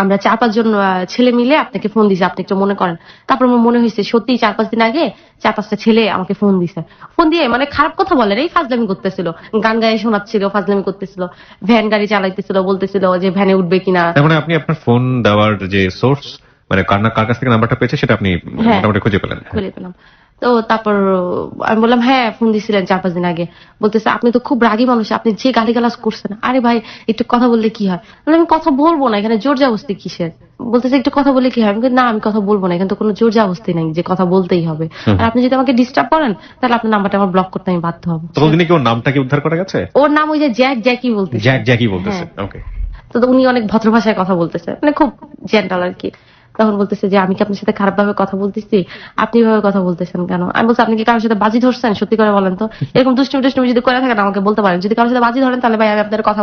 আমরা 4-5 জন ছেলে মিলে আপনাকে ফোন দিছি, আপনি একটু মনে করেন। তারপর আমার মনে হয়েছে সত্যি 4-5 দিন আগে 4-5টা ছেলে আমাকে ফোন দিছে। ফোন দিয়ে মানে খারাপ কথা বলে এই ফাজলামি করতেছিল, গান গায়ে শোনাচ্ছিল, ফাজলামি করতেছিল, ভ্যান গাড়ি চালাইতেছিল, বলতেছিল যে ভ্যানে উঠবে কিনা। তার মানে আপনি আপনার ফোন দেওয়ার যে সোর্স, মানে কার কাছ থেকে নাম্বারটা পেয়েছে সেটা আপনি মোটামুটি খুঁজে পেলেন? খুঁজে পেলাম। তো তারপর আমি বললাম হ্যাঁ ফোন দিছিলেন 4-5 দিন আগে। বলতেছে আপনি তো খুব রাগী মানুষ, আপনি যে গালিগালাজ করছেন। আরে ভাই একটু কথা বললে কি হয়? আমি কথা বলবো না, এখানে জোর জবরদস্তি কিসের? বলতেছে একটু কথা বললে কি হয়? আমি না আমি কথা বলবো না, এখানে তো কোনো জোর জবরদস্তি নাই যে কথা বলতেই হবে। আর আপনি যদি আমাকে ডিস্টার্ব করেন তাহলে আপনার নাম্বারটা আমার ব্লক করতে আমি বাধ্য হবো। তখন তিনি কি ওর নামটা কি উদ্ধার করা গেছে? ওর নাম ওই যে জ্যাকি বলতেছে। জ্যাকি বলতেছে। ওকে। তো উনি অনেক ভদ্র ভাষায় কথা বলতেছে, মানে খুব জেন্টাল আর কি। তখন বলতেছে যে আমি কি আপনার সাথে খারাপ ভাবে কথা বলতেছি? আপনি এভাবে কথা বলতেছেন কেন? আমি বলছি আপনি কি কারোর সাথে বাজি ধরছেন? সত্যি করে বলেন তো। এরকম দুষ্টুমি যদি করে থাকেন আমাকে বলতে পারেন। যদি কারোর সাথে বাজি ধরেন তাহলে ভাই আমি আপনার কথা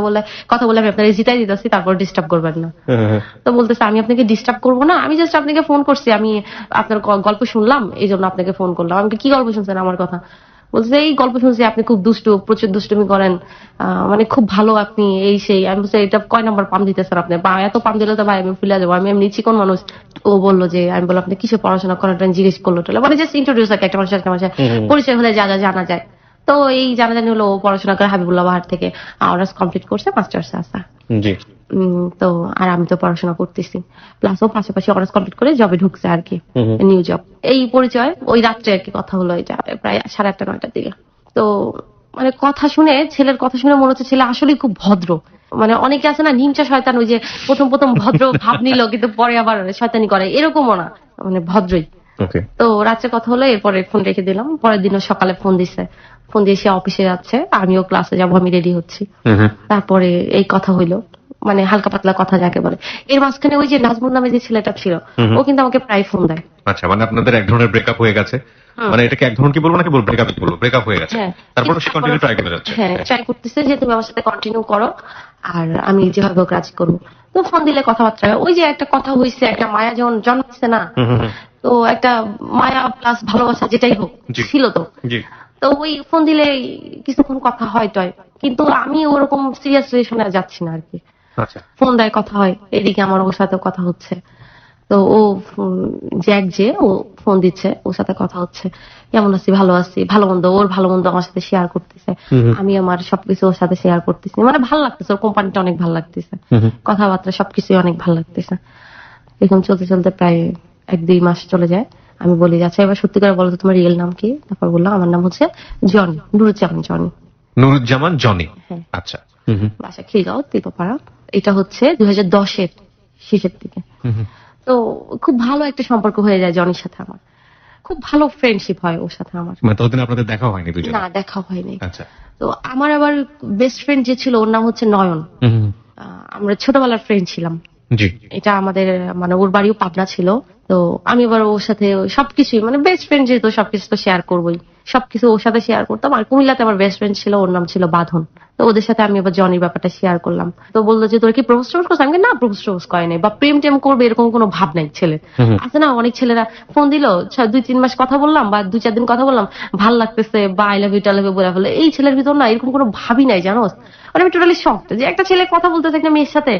বলে আমি আপনার জিতাই দিতেছি, তারপর ডিস্টার্ব করবেন না। তো বলতেছে আমি আপনাকে ডিস্টার্ব করবো না, আমি জাস্ট আপনাকে ফোন করছি, আমি আপনার গল্প শুনলাম এই জন্য আপনাকে ফোন করলাম। আমি কি গল্প শুনছেন আমার কথা? বলছে এই গল্প শুনছি আপনি খুব দুষ্টু, প্রচুর দুষ্টুমি করেন, মানে খুব ভালো আপনি এই সেই। আমি বলছি এটা কয় নাম্বার পাম দিতেছেন আপনি? বা এত পাম দিলে তো ভাই আমি ফুলে যাবো, আমি এমনি চিকন মানুষ। ও বললো যে, আমি বললাম আপনি কিসে পড়াশোনা করেন, জিজ্ঞেস করলো মানে জাস্ট ইন্ট্রোডিউস আর একটা মানুষের পরিচয় হলে যা যা জানা যায়। তো এই জানাজানি হলো, ও পড়াশোনা করে হাবিবুল্লাহ বাহার থেকে অনার্স কমপ্লিট করছে, মাস্টার্সে আছে। জি। তো আর আমি তো পড়াশোনা করতেছি, প্লাস ও পাশাপাশি অনার্স কমপ্লিট করে জবে ঢুকছে আর কি, নিউ জব। এই পরিচয় ওই রাত্রে আর কি কথা হলো, এটা প্রায় 8:30-9টার দিকে। তো মানে কথা শুনে, ছেলের কথা শুনে মনে হচ্ছে ছেলে আসলে খুব ভদ্র। মানে অনেকে আছে না নিমচা শয়তান, ওই যে প্রথম ভদ্র ভাব নিল কিন্তু পরে আবার শয়তানি করে, এরকমও না, মানে ভদ্রই। তো রাত্রে কথা হলো, এরপরে ফোন রেখে দিলাম। পরের দিনও সকালে ফোন দিছে, ফোন দিয়ে সে অফিসে যাচ্ছে, আমিও ক্লাসে যাবো, আমি রেডি হচ্ছি। তারপরে এই কথা হইলো। মানে হালকা পাতলা কথা যাকে বলে। এর মাঝখানে ওই যে নাজমুল নামে যে ছেলেটা ছিল, ও কিন্তু আমাকে প্রায় ফোন দেয়। আচ্ছা, মানে আপনাদের এক ধরনের ব্রেকআপ হয়ে গেছে, মানে এটাকে এক ধরনের কি বলবো নাকি বলবো ব্রেকআপ বলবো, ব্রেকআপ হয়ে গেছে, হ্যাঁ, তারপর সে কন্টিনিউ ট্রাই করে যাচ্ছে। হ্যাঁ ট্রাই করতেছে যে তুমি আমার সাথে কন্টিনিউ করো আর আমি যেভাবে হোক রাজি করবো। তো ফোন দিলে কথাবার্তা হয়। ওই যে একটা কথা হয়েছে, একটা মায়া যখন জন্মাচ্ছে না, তো একটা মায়া প্লাস ভালোবাসা যেটাই হোক জি। ছিল তো। জি। তো ওই ফোন দিলে কিছুক্ষণ কথা হয় টয়, কিন্তু আমি ওরকম সিরিয়াস রিলেশনে যাচ্ছি না আর কি। আচ্ছা। ফোন দেয়, কথা হয়, এদিকে আমার ওর সাথে কথা হচ্ছে। তো ও জ্যাক যে ও ফোন দিচ্ছে, ওর সাথে কথা হচ্ছে, কেমন আছি, ভালো আছি, ভালো মন্দ, ওর ভালো মন্দ আমার সাথে শেয়ার করতেছে, আমি আমার সবকিছু ওর সাথে শেয়ার করতেছি। মানে ভালো লাগতেছে, ওর কোম্পানিটা অনেক ভালো লাগতেছে, কথাবার্তা সবকিছুই অনেক ভালো লাগতেছে। এরকম চলতে চলতে প্রায় 1-2 মাস চলে যায়। আমি বলি, আচ্ছা এবার সত্যি করে বলো তো তোমার রিয়েল নাম কি? তারপর বললাম আমার নাম হচ্ছে Johnny, Nuruzzaman Johnny. Nuruzzaman Johnny. হ্যাঁ। আচ্ছা। বাসা খিলগাঁও, তিতোপাড়া। এটা হচ্ছে 2010-এর শেষের দিকে। তো খুব ভালো একটা সম্পর্ক হয়ে যায় জনির সাথে আমার, খুব ভালো ফ্রেন্ডশিপ হয় ওর সাথে আমার। মানে ততদিন আপনাদের দেখা হয়নি দুজন? না, দেখা হয়নি। আচ্ছা। তো আমার আবার বেস্ট ফ্রেন্ড যে ছিল ওর নাম হচ্ছে নয়ন। আমরা ছোটবেলার ফ্রেন্ড ছিলাম। জি। এটা আমাদের মানে ওর বাড়িও পাবনা ছিল। তো আমি এবার ওর সাথে সবকিছুই মানে বেস্ট ফ্রেন্ড যেহেতু সবকিছু তো শেয়ার করবোই, সবকিছু ওর সাথে শেয়ার করতাম। আর কুমিল্লাতে আমার বেস্ট ফ্রেন্ড ছিল, ওর নাম ছিল বাঁধন। তো ওদের সাথে আমি এবার জনির ব্যাপারটা শেয়ার করলাম। তো বললো যে তোর কি প্রপোজ করছিস? আমি না, প্রপোজ করে নাই বা প্রেম টেম করবে এরকম কোনো ভাব নাই ছেলে। আছে না অনেক ছেলেরা ফোন দিল, 2-3 মাস কথা বললাম বা 2-4 দিন কথা বললাম, ভাল লাগতেছে বা আই লাভ ইউ টা লাভ ইউ বলে ফেলে। এই ছেলের ভিতর না এরকম কোনো ভাবই নাই, জানোস। মানে আমি টোটালি শকড যে একটা ছেলে কথা বলতেছে একটা মেয়ের সাথে,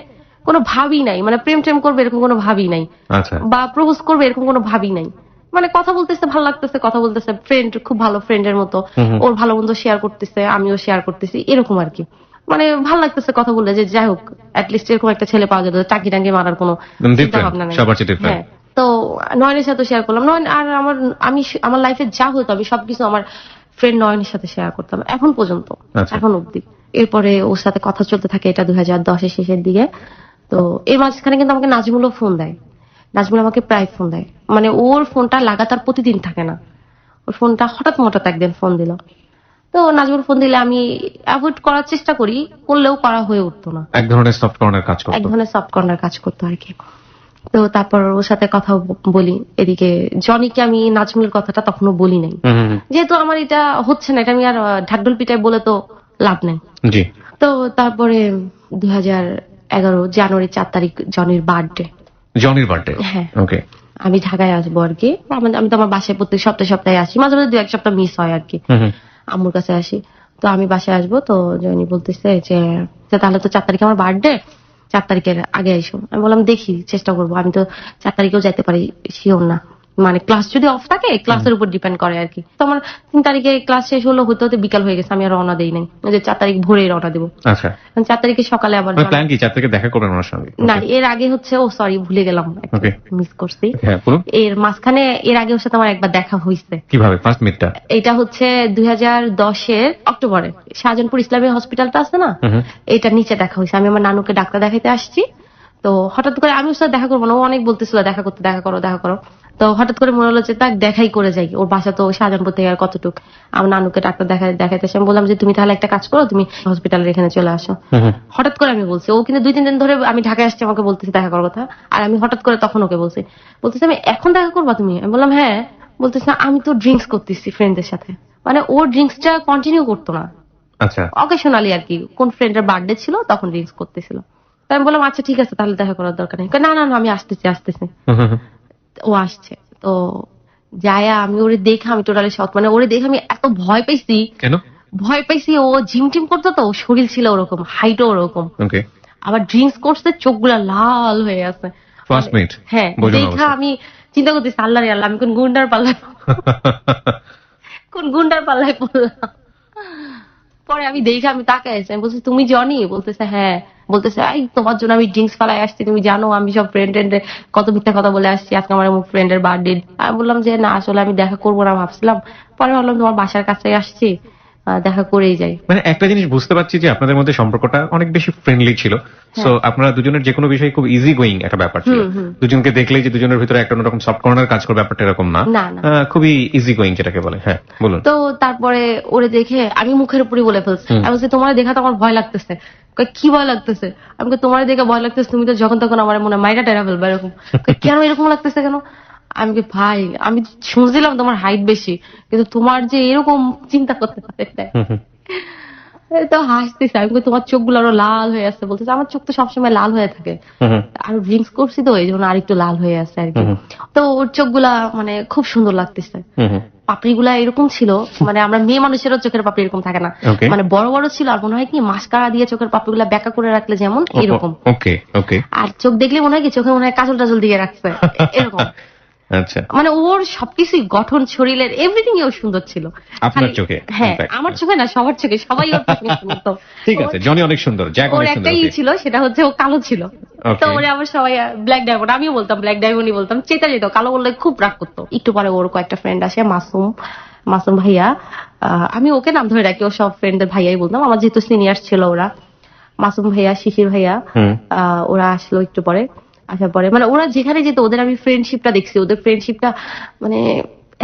কোনো ভাবই নাই, মানে প্রেম টেম করবে এরকম কোনো ভাবই নাই, আচ্ছা। বা প্রপোজ করবে এরকম কোনো ভাবই নাই। মানে কথা বলতেছে, ভালো লাগতেছে, কথা বলতেছে, ফ্রেন্ড, খুব ভালো ফ্রেন্ডের মতো। ওর ভালো মন্দ শেয়ার করতেছে, আমিও শেয়ার করতেছি, এরকম আর কি। মানে ভালো লাগতেছে কথা বললে, যে যাই হোক অ্যাটলিস্ট এরকম একটা ছেলে পাওয়া যেত, টাকি টাঙ্কি মারার কোনো চিন্তা ভাবনা নেই। হ্যাঁ। তো নয়নের সাথে শেয়ার করলাম। নয়ন আর আমার লাইফে যা হতো আমি সবকিছু আমার ফ্রেন্ড নয়নের সাথে শেয়ার করতাম এখন পর্যন্ত, এখন অব্দি। এরপরে ওর সাথে কথা চলতে থাকে, এটা 2010-এর শেষের দিকে। তো এর মাঝখানে কিন্তু আমাকে নাজমুলও ফোন দেয়। নাজমুল আমাকে প্রায় ফোন দেয়, মানে ওর ফোনটা লাগাতার প্রতিদিন থাকে না, ওর ফোনটা হঠাৎ মঠাৎ একদিন ফোন দিল। তো নাজমুল ফোন দিলে আমি অ্যাভয়েড করার চেষ্টা করি, করলেও করা হয়ে উঠতো না। এক ধরনের সফট কর্নার কাজ করতো, এক ধরনের সফট কর্নার কাজ করতো আর কি। তো তারপর ওর সাথে কথা বলি। এদিকে জনিকে আমি নাজমুলের কথাটা তখনও বলি নাই, যেহেতু আমার এটা হচ্ছে না, এটা আমি আর ঢাকঢোল পিটায় বলে তো লাভ নেই। জি। তো তারপরে 2011 জানুয়ারি 4 তারিখ জনির বার্থডে। জনির বার্থডে? হ্যাঁ। ওকে। আমি ঢাকায় আসবো আর কি। আমি তো আমার বাসায় প্রত্যেক সপ্তাহে আসি, মাঝে মাঝে 2-1 সপ্তাহ মিস হয় আর কি, আম্মুর কাছে আসি। তো আমি বাসায় আসবো, তো জনি বলতেছে যে তাহলে তো 4 তারিখে আমার বার্থডে, 4 তারিখের আগে আইসো। আমি বললাম দেখি, চেষ্টা করবো। আমি তো 4 তারিখেও যাইতে পারি, শিওর না, মানে ক্লাস যদি অফ থাকে ক্লাসের উপর ডিপেন্ড করে আর কি। তো আমার 3 তারিখে ক্লাস শেষ হলো, হতে হতে বিকাল হয়ে গেছে, আমি আর রওনা দেই নাই, যে 4 তারিখ ভোরে রওনা দেবো। আচ্ছা। 4 তারিখে সকালে আবার প্ল্যান কি 4 তারিখে দেখা করবেন ওনার সঙ্গে? না, এর আগে হচ্ছে সরি ভুলে গেলাম, মিস করছি। এর মাঝখানে এর আগে ওর সাথে আমার একবার দেখা হয়েছে। কিভাবে ফার্স্ট মিটটা? এটা হচ্ছে 2010-এর অক্টোবরে, শাহজাহানপুর ইসলামী হসপিটালটা আছে না, এটা নিচে দেখা হয়েছে। আমি আমার নানুকে ডাক্তার দেখাইতে আসছি, তো হঠাৎ করে আমি ওর সাথে দেখা করবো না, ও অনেক বলতেছিল দেখা করতে, দেখা করো দেখা করো। তো হঠাৎ করে মনে হলো যে তাক দেখাই করে যাই, ওর বাসা তো শাহজাহানপুর থেকে আর কতটুক। আমার নানুকে ডাক্তার দেখাইতে আসে, আমি বললাম যে তুমি তাহলে একটা কাজ করো, তুমি হসপিটালের এখানে চলে আসো। হঠাৎ করে আমি বলছি, ও কিন্তু 2-3 দিন ধরে আমি ঢাকায় আসছি আমাকে বলতেছি দেখা করার কথা, আর আমি হঠাৎ করে তখন ওকে বলতেছি আমি এখন দেখা করবা তুমি? আমি বললাম হ্যাঁ। বলতেছি আমি তো ড্রিঙ্কস করতেছি ফ্রেন্ডদের সাথে, মানে ওর ড্রিঙ্কসটা কন্টিনিউ করতো না, আচ্ছা, অকেশনালি আর কি, কোন ফ্রেন্ডের বার্থডে ছিল তখন ড্রিঙ্কস করতেছিল। তাই আমি বললাম আচ্ছা ঠিক আছে, তাহলে দেখা করার দরকার নেই। না না না আমি আসতেছি। ও আসছে, তো যায়া আমি ওরে দেখে আমি টোটালি শক, মানে ওরে দেখে আমি এত ভয় পাইছি। কেন ভয় পাইছি? ও জিম টিম করতো তো, শরীর ছিল ওরকম, হাইটও ওরকম, আবার ড্রিঙ্কস করছে, চোখগুলা লাল হয়ে আছে। First meet? হ্যাঁ, দেখা আমি চিন্তা করতেছি আল্লাহ রে আল্লাহ, আমি কোন গুন্ডার পাল্লায় পড়লাম। পরে আমি দেখে আমি তাকাই আছি, আমি বলছি তুমি জনি? বলতেছে হ্যাঁ। বলতেছে এই তোমার জন্য আমি ড্রিঙ্কস ফালাই আসছি, তুমি জানো আমি সব ফ্রেন্ড কত মিথ্যা কথা বলে আসছি, আজকে আমার ফ্রেন্ডের বার্থডে। আমি বললাম যে না আসলে আমি দেখা করবো না ভাবছিলাম, পরে ভাবলাম তোমার বাসার কাছে আসছি, দেখা করেই যাই। মানে একটা জিনিস বুঝতে পারছি যে আপনাদের মধ্যে সম্পর্কটা অনেক বেশি ফ্রেন্ডলি ছিল, সো আপনারা দুজনের যে কোনো বিষয়ে খুব ইজি গোয়িং একটা ব্যাপার ছিল। দুজনকে দেখলেই যে দুজনের ভিতরে একটা অন্যরকম সফট কর্নার কাজ করবে ব্যাপারটা এরকম না, না, না। খুবই ইজি গোয়িং যেটাকে বলে। হ্যাঁ বলুন। তো তারপরে ওরে দেখে আমি মুখের উপরই বলে ফেলছি, আমি বলছি তোমার দেখা তো আমার ভয় লাগতেছে। কয়, কি ভয় লাগতেছে? আমি কই, তোমার দেখে ভয় লাগতেছে, তুমি তো যখন তখন আমার মনে হয় মাইরা টেরা ফেলবে এরকম। কয়, কেন এরকম লাগতেছে কেন? আমি কি, ভাই আমি শুনছিলাম তোমার হাইট বেশি, কিন্তু তোমার যে এরকম চিন্তা করতে পারে তো হাসতেছে। আমি কই, তোমার চোখগুলো আরো লাল হয়ে আছে। বলতেছে আমার চোখ তো সবসময় লাল হয়ে থাকে, আর ড্রিঙ্কস করছি তো এই জন্য আরেকটু লাল হয়ে আছে আর কি। তো ওর চোখগুলা মানে খুব সুন্দর লাগতেছে, পাপড়িগুলা এরকম ছিল, মানে আমরা মেয়ে মানুষেরও চোখের পাপড়ি এরকম থাকে না, মানে বড় বড় ছিল, আর মনে হয় কি মাস্কারা দিয়ে চোখের পাপড়িগুলা ব্যাকা করে রাখলে যেমন এরকম। ওকে ওকে। আর চোখ দেখলে মনে হয় কি চোখে মনে হয় কাজল টাজল দিয়ে রাখছে এরকম। আচ্ছা, মানে ওর সবকিছুই, গঠন, শরীরের এভরিথিং ওর সুন্দর ছিল। আপনার চোখে? হ্যাঁ, আমার চোখে না, সবার চোখে, সবাই ওর প্রশংসা করতো। ঠিক আছে, জনি অনেক সুন্দর, জ্যাক ওর অনেক সুন্দর। একটাই ছিল, সেটা হচ্ছে ও কালো ছিল। তো ওরে আবার সবাই ব্ল্যাক ডায়মন্ড, আমিও বলতাম ব্ল্যাক ডায়মন্ডই বলতাম, চেতা যেত, কালো বললে খুব রাগ করতো। একটু পরে ওর কয়েকটা ফ্রেন্ড আসে, মাসুম ভাইয়া, আমি ওকে নাম ধরে রাখি, ও সব ফ্রেন্ডদের ভাইয়াই বলতাম, আমার যেহেতু সিনিয়র ছিল ওরা। মাসুম ভাইয়া, শিশির ভাইয়া, ওরা আসলো একটু পরে। আসার পরে মানে ওরা যেখানে যেত ওদের আমি ফ্রেন্ডশিপটা দেখছি, ওদের ফ্রেন্ডশিপটা মানে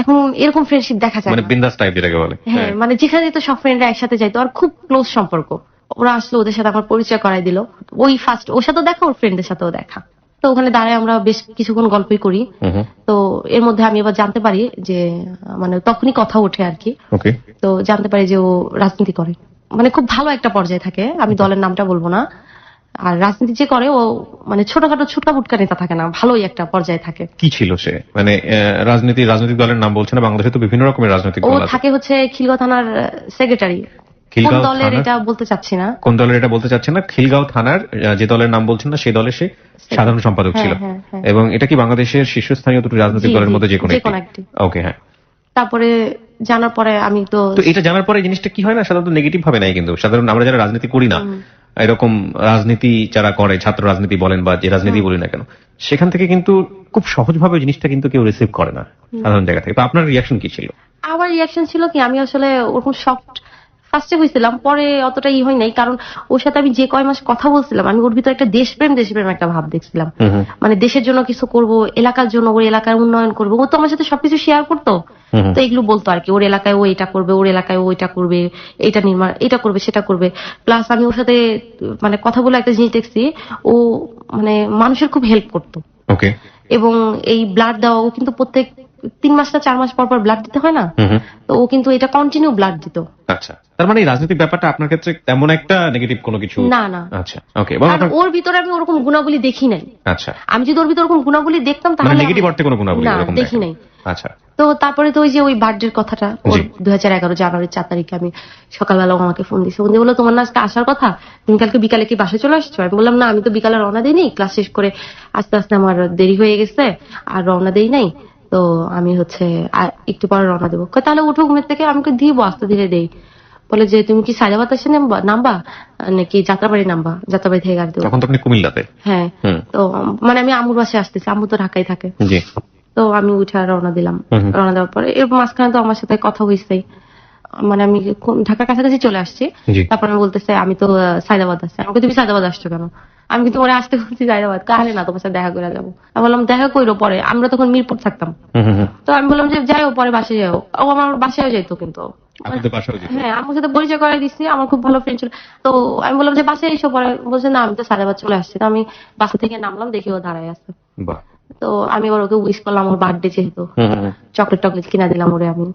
এখন এরকম ফ্রেন্ডশিপ দেখা যায় মানে না। বিন্দাস টাইপ যেটাকে বলে। হ্যাঁ, মানে যেখানে যেত সব ফ্রেন্ডরা একসাথে যাইতো, আর খুব ক্লোজ সম্পর্ক। ওরা আসলো, ওদের সাথে আমার পরিচয় করাই দিল। ওই ফার্স্ট ওর সাথেও দেখা, ওর ফ্রেন্ডদের সাথেও দেখা। তো ওখানে দাঁড়ায় আমরা বেশ কিছুক্ষণ গল্পই করি। তো এর মধ্যে আমি এবার জানতে পারি যে, মানে তখনই কথা ওঠে আর কি। তো জানতে পারি যে ও রাজনীতি করে, মানে খুব ভালো একটা পর্যায়ে থাকে, আমি দলের নামটা বলবো না। আর রাজনীতি যে করে ও মানে ছোটখাটো ছুটকা বুটকা নেতা থাকে না, ভালোই একটা পর্যায়ে থাকে। কি ছিল সে? মানে রাজনৈতিক দলের নাম বলছে না, বাংলাদেশে তো বিভিন্ন রকমের রাজনৈতিক ও দল আছে। থাকে হচ্ছে খিলগাঁও থানার সেক্রেটারি। কোন দলের এটা বলতে চাচ্ছি না। কোন দলের এটা বলতে চাচ্ছেন না? খিলগাঁও থানার যে দলের নাম বলছেন না, সেই দলে সে সাধারণ সম্পাদক ছিল। এবং এটা কি বাংলাদেশের শীর্ষস্থানীয় দুটো রাজনৈতিক দলের মধ্যে যে কোনো একটি? ওকে, হ্যাঁ। তারপরে জানার পরে আমি তো এটা জানার পরে জিনিসটা কি হয় না, সাধারণত নেগেটিভ ভাবে নাই, কিন্তু সাধারণ আমরা যারা রাজনীতি করি না, এরকম রাজনীতি যারা করে, ছাত্র রাজনীতি বলেন বা যে রাজনীতি বলি না কেন, সেখান থেকে কিন্তু খুব সহজভাবে জিনিসটা কিন্তু কেউ রিসিভ করে না সাধারণ জায়গা থেকে। তো আপনার রিয়াকশন কি ছিল? আমার রিয়াকশন ছিল কি, আমি আসলে ওরকম সফট ফার্স্টে হয়েছিলাম, পরে অতটা হয় নাই, কারণ ওর সাথে আমি যে কয় মাস কথা বলছিলাম, আমি ওর ভিতরে একটা দেশপ্রেম একটা ভাব দেখছিলাম। মানে দেশের জন্য কিছু করব, এলাকার জন্য, ওর এলাকার উন্নয়ন করবো। ও তো আমার সাথে সবকিছু শেয়ার করতো, তো এগুলো বলতো আর কি, ওর এলাকায় ও এটা করবে, ওর এলাকায় ও এটা করবে, এটা নির্মাণ, এটা করবে, সেটা করবে। প্লাস আমি ওর সাথে মানে কথা বলে একটা জিনিস দেখছি, ও মানে মানুষের খুব হেল্প করতো। ওকে। এবং এই ব্লাড দেওয়া, ও কিন্তু প্রত্যেক 3 মাস না 4 মাস পর পর ব্লাড দিতে হয় না, তো ও কিন্তু এটা কন্টিনিউ ব্লাড দিত। আচ্ছা, তার মানে এই রাজনৈতিক ব্যাপারটা আপনার ক্ষেত্রে তেমন একটা নেগেটিভ কোনো কিছু না না। আচ্ছা, ওকে। আর ওর ভিতরে আমি ওরকম গুণাবলী দেখি নাই। আচ্ছা, আমি যদি ওর ভিতরে ওরকম গুণাবলী দেখতাম তাহলে নেগেটিভ অর্থে কোনো গুণাবলী এরকম দেখি নাই। আচ্ছা। তো তারপরে তো ওই যে ওই বার্থডের কথাটা, ওর 2011 জানুয়ারি 4 তারিখে আমি সকালবেলা আমাকে ফোন দিয়েছে, ফোন দিয়ে বললো তোমার না আজকে আসার কথা, তুমি কালকে বিকালে কি বাসায় চলে আসছো? আমি বললাম না, আমি তো বিকালে রওনা দিই নাই, ক্লাস শেষ করে আস্তে আস্তে আমার দেরি হয়ে গেছে, আর রওনা দেই নাই, তো আমি হচ্ছে একটু পরে রওনা দেবো। তাহলে উঠো ঘুমের থেকে। আমি দিব আস্তে ধীরে দেই। বলে যে তুমি কি সাইদাবাদ এসে নামবা নাকি যাত্রাবাড়ি নামবা? যাত্রাবাড়ি থেকে গাড়ি দেবো। তখন তো আপনি কুমিল্লাতে? হ্যাঁ। তো মানে আমি আম্মুর বাসায় আসতেছি, আম্মু তো ঢাকায় থাকে। তো আমি উঠে রওনা দিলাম। রওনা দেওয়ার পরে এর মাঝখানে তো আমার সাথে কথা হয়েছে, মানে আমি ঢাকার কাছাকাছি চলে আসছি। তারপর আমি বলতেছে আমি তো সাইদাবাদ আসছি। আমাকে তুমি সাইদাবাদ আসছো কেন? আমি কিন্তু ওরা আসতে বলছি সাইদাবাদ, কাহলে না তোমার সাথে দেখা করে যাবো। আমি বললাম দেখা কইরো পরে, আমরা তখন মিরপুর থাকতাম। তো আমি বললাম যে যাইও পরে বাসায় যাও। ও আমার বাসায় যাইতো, কিন্তু হ্যাঁ আমার সাথে পরিচয় করাই দিচ্ছি, আমার খুব ভালো ফ্রেন্ড ছিল। তো আমি বললাম যে বাসায় এসো পরে, বলছে না আমি তো সাইদাবাদ চলে আসছি। তো আমি বাসা থেকে নামলাম, দেখি ও দাঁড়ায় আছে। তো আমি এবার ওকে উইশ করলাম, ওর বার্থডে যেহেতু, চকলেট কিনা দিলাম ওরে। আমি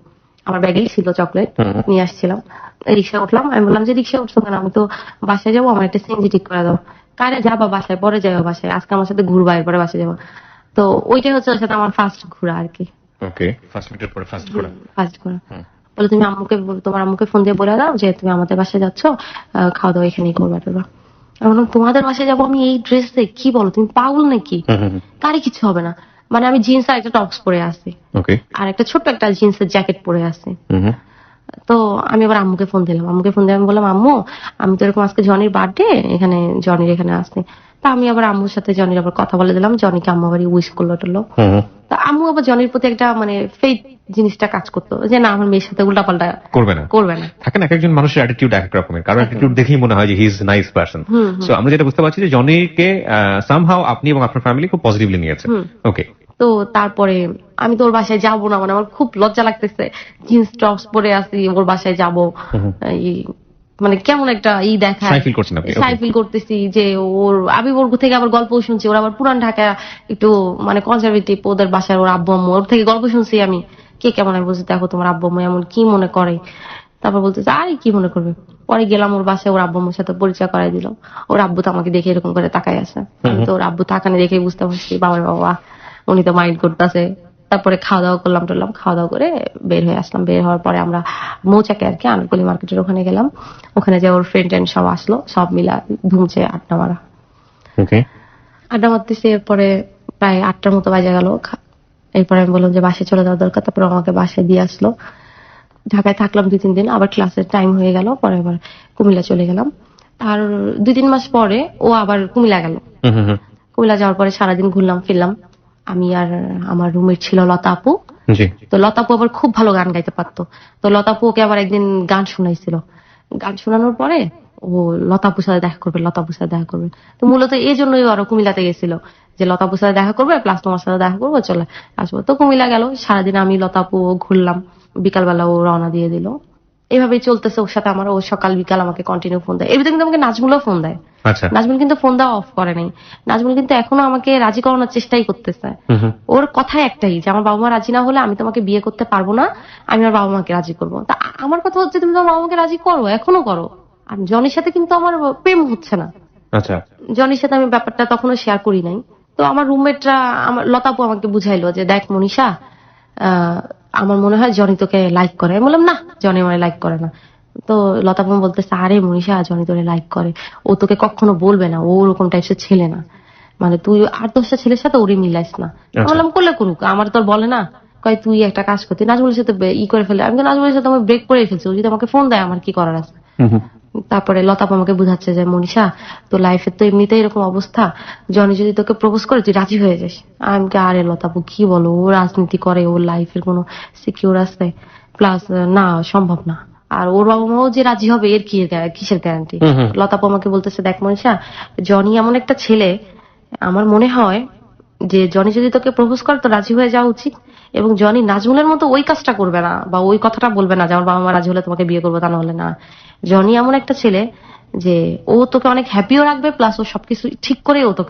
আমার ব্যাগেই ছিল চকলেট, নিয়ে আসছিলাম। রিক্সা উঠলাম, আমি বললাম যে রিক্সা উঠছো কেন? আমি তো বাসায় যাবো, আমার একটা সিএনজি ঠিক করে দাও। কারে যাবা বাসায়? পরে যাবো বাসায়, আজকে আমার সাথে ঘুরবা, এরপরে বাসায় যাবো। তো ওইটাই হচ্ছে ওর সাথে আমার ফার্স্ট ঘোরা আর কি। ফার্স্ট ঘোরা। বলে তুমি আম্মুকে, তোমার আম্মুকে ফোন দিয়ে বলে দাও যে তুমি আমাদের বাসায় যাচ্ছ, খাওয়া দাওয়া এখানেই করবা। আমি বললাম তোমাদের বাসায় যাবো আমি এই ড্রেসে? কি বলো, তুমি পাগল নাকি? কারে কিছু হবে না। মানে আমি জিন্স আর একটা টপস পরে আসি, আর একটা ছোট্ট একটা জিন্সের জ্যাকেট পরে আসি। তো আমি এবার আম্মুকে ফোন দিলাম। আম্মুকে ফোন দিয়ে আমি বললাম আম্মু, আমি তো এরকম আজকে জনির বার্থডে, এখানে জনির এখানে আসছি। তা আমি আবার আম্মুর সাথে জনির আবার কথা বলে দিলাম, জনিকে আম্মু আবার উইশ করলো টলো। তা আম্মু আবার জনির প্রতি একটা মানে ফেথ জিনিসটা কাজ করতো, যে না আমার মেয়ের সাথে উল্টাপাল্টা করবে না। করবে না। থাকে না, এক একজন মানুষের অ্যাটিটিউড এক এক রকমের, কারণ অ্যাটিটিউড দেখেই মনে হয় যে he is nice person. So আমরা যেটা বুঝতে পারছি যে জনিকে সামহাউ আপনি এবং আপনার ফ্যামিলি খুব পজিটিভলি নিয়েছে। ওকে। তো তারপরে আমি তো ওর বাসায় যাবো না, মানে আমার খুব লজ্জা লাগতেছে, জিন্স টপস পরে আসি ওর বাসায় যাবো, মানে কেমন একটা দেখায়, সাই ফিল করছেন আপনি? সাই ফিল করতেছি যে আমি ওর থেকে আবার গল্প শুনছি, ওরা আবার পুরান ঢাকা একটু মানে কনজারভেটিভ, ওদের বাসায় ওর আব্বু আম্মু, ওর থেকে গল্প শুনছি আমি, কে কেমন। আমি বলছি দেখো তোমার আব্বু আম্মু এমন কি মনে করে। তারপর বলতেছে আরে কি মনে করবে। পরে গেলাম ওর বাসায়, ওর আব্বু আম্মুর সাথে পরিচয় করাই দিল। ওর আব্বু তো আমাকে দেখে এরকম করে তাকাই আছে, আমি তো ওর আব্বু তাকানে দেখে বুঝতে পারছি বাবার বাবা উনি তো মাইন্ড করতেছে। তারপরে খাওয়া দাওয়া করলাম, খাওয়া দাওয়া করে বের হয়ে আসলাম। বের হওয়ার পরে আমরা মৌচাকে আর কি আনকলি মার্কেটের ওখানে গেলাম। ওখানে যে ওর ফ্রেন্ড ট্রেন্ড সব আসলো, সব মিলা ধুমছে আড্ডা মারা। আড্ডা মারতেছি, এরপরে প্রায় 8টার মতো বাজে গেল। এরপরে আমি বললাম যে বাসায় চলে যাওয়া দরকার। তারপরে আমাকে বাসায় দিয়ে আসলো। ঢাকায় থাকলাম 2-3 দিন, আবার ক্লাসের টাইম হয়ে গেল, পরে আবার কুমিল্লা চলে গেলাম। আর 2-3 মাস পরে ও আবার কুমিল্লা গেল। কুমিল্লা যাওয়ার পরে সারাদিন ঘুরলাম ফিরলাম। আমি আর আমার রুমের ছিল লতা আপু। তো লতা আপু আবার খুব ভালো গান গাইতে পারতো। তো লতা আপু ওকে আবার একদিন গান শোনাইছিল। গান শোনানোর পরে ও লতা আপুর সাথে দেখা করবে। তো মূলত এই জন্যই আরো কুমিল্লাতে গেছিল, যে লতা আপুর সাথে দেখা করবে প্লাস তোমার সাথে দেখা করবো, চলে আসবো। তো কুমিল্লা গেল, সারাদিন আমি লতা আপু ঘুরলাম, বিকালবেলা ও রওনা দিয়ে দিল। এভাবেই চলতেছে ওর সাথে আমার। ও সকাল বিকাল আমাকে কন্টিনিউ ফোন দেয়। এর ভিতরে কিন্তু আমাকে নাজমুলও ফোন দেয়। নাজমুল কিন্তু ফোন দেওয়া অফ করে নাই। নাজমুল কিন্তু এখনো আমাকে রাজি করানোর চেষ্টাই করতেছে। ওর কথা একটাই, যে আমার বাবা মা রাজি না হলে আমি তোমাকে বিয়ে করতে পারবো না, আমি আমার বাবা মাকে রাজি করবো। তা আমার কথা হচ্ছে তুমি তোমার বাবা মাকে রাজি করো, এখনো করো। আর জনির সাথে কিন্তু আমার প্রেম হচ্ছে না। আচ্ছা, জনির সাথে আমি ব্যাপারটা তখনও শেয়ার করি নাই। তো আমার রুমমেটরা, আমার লতাপু আমাকে বুঝাইলো যে দেখ মনীষা, আমার মনে হয় জনি তোকে লাইক করে। আমি বললাম না, জনি আমার লাইক করে না। তো লতাপু বলতেছে আরে মনীষা, জনি তোরে লাইক করে, ও তোকে কখনো বলবে না, ও ওরকম টাইপের ছেলে না, মানে তুই 8-10টা ছেলের সাথে ওরে মিলাইস না। বললাম করলে করুক, আমার তোর বলে না। কয় তুই একটা কাজ করতি, নাজমুলের সাথে করে ফেলে। আমি তো নাজমুলের সাথে আমি ব্রেক করে ফেলছি, ও যদি আমাকে ফোন দেয় আমার কি করার আছে। তারপরে লতাপা আমাকে বুঝাচ্ছে যে মনীষা, তো লাইফের তো এমনিতেই এরকম অবস্থা, জনি যদি তোকে প্রপোজ করে তুই রাজি হয়ে যাস। আমি আরে লতাপু কি বলো, ও রাজনীতি করে, ওর লাইফের কোনো সিকিউর আছে, প্লাস না সম্ভব না। আর ওর বাবা মাও যে রাজি হবে এর কিসের গ্যারান্টি। লতাপু আমাকে বলতেছে দেখ মনীষা, জনি এমন একটা ছেলে, আমার মনে হয় যে জনি যদি তোকে প্রপোজ করে তো রাজি হয়ে যাওয়া উচিত। এবং জনি নাজমুলের মতো ওই কাজটা করবে না, বা ওই কথাটা বলবে না যে আমার বাবা মা রাজি হলে তোমাকে বিয়ে করবো, তা না হলে না। জনি এমন একটা ছেলে যে ও তোকে অনেক হ্যাপিও রাখবে, প্লাস ও সবকিছু ঠিক করে ও তোকে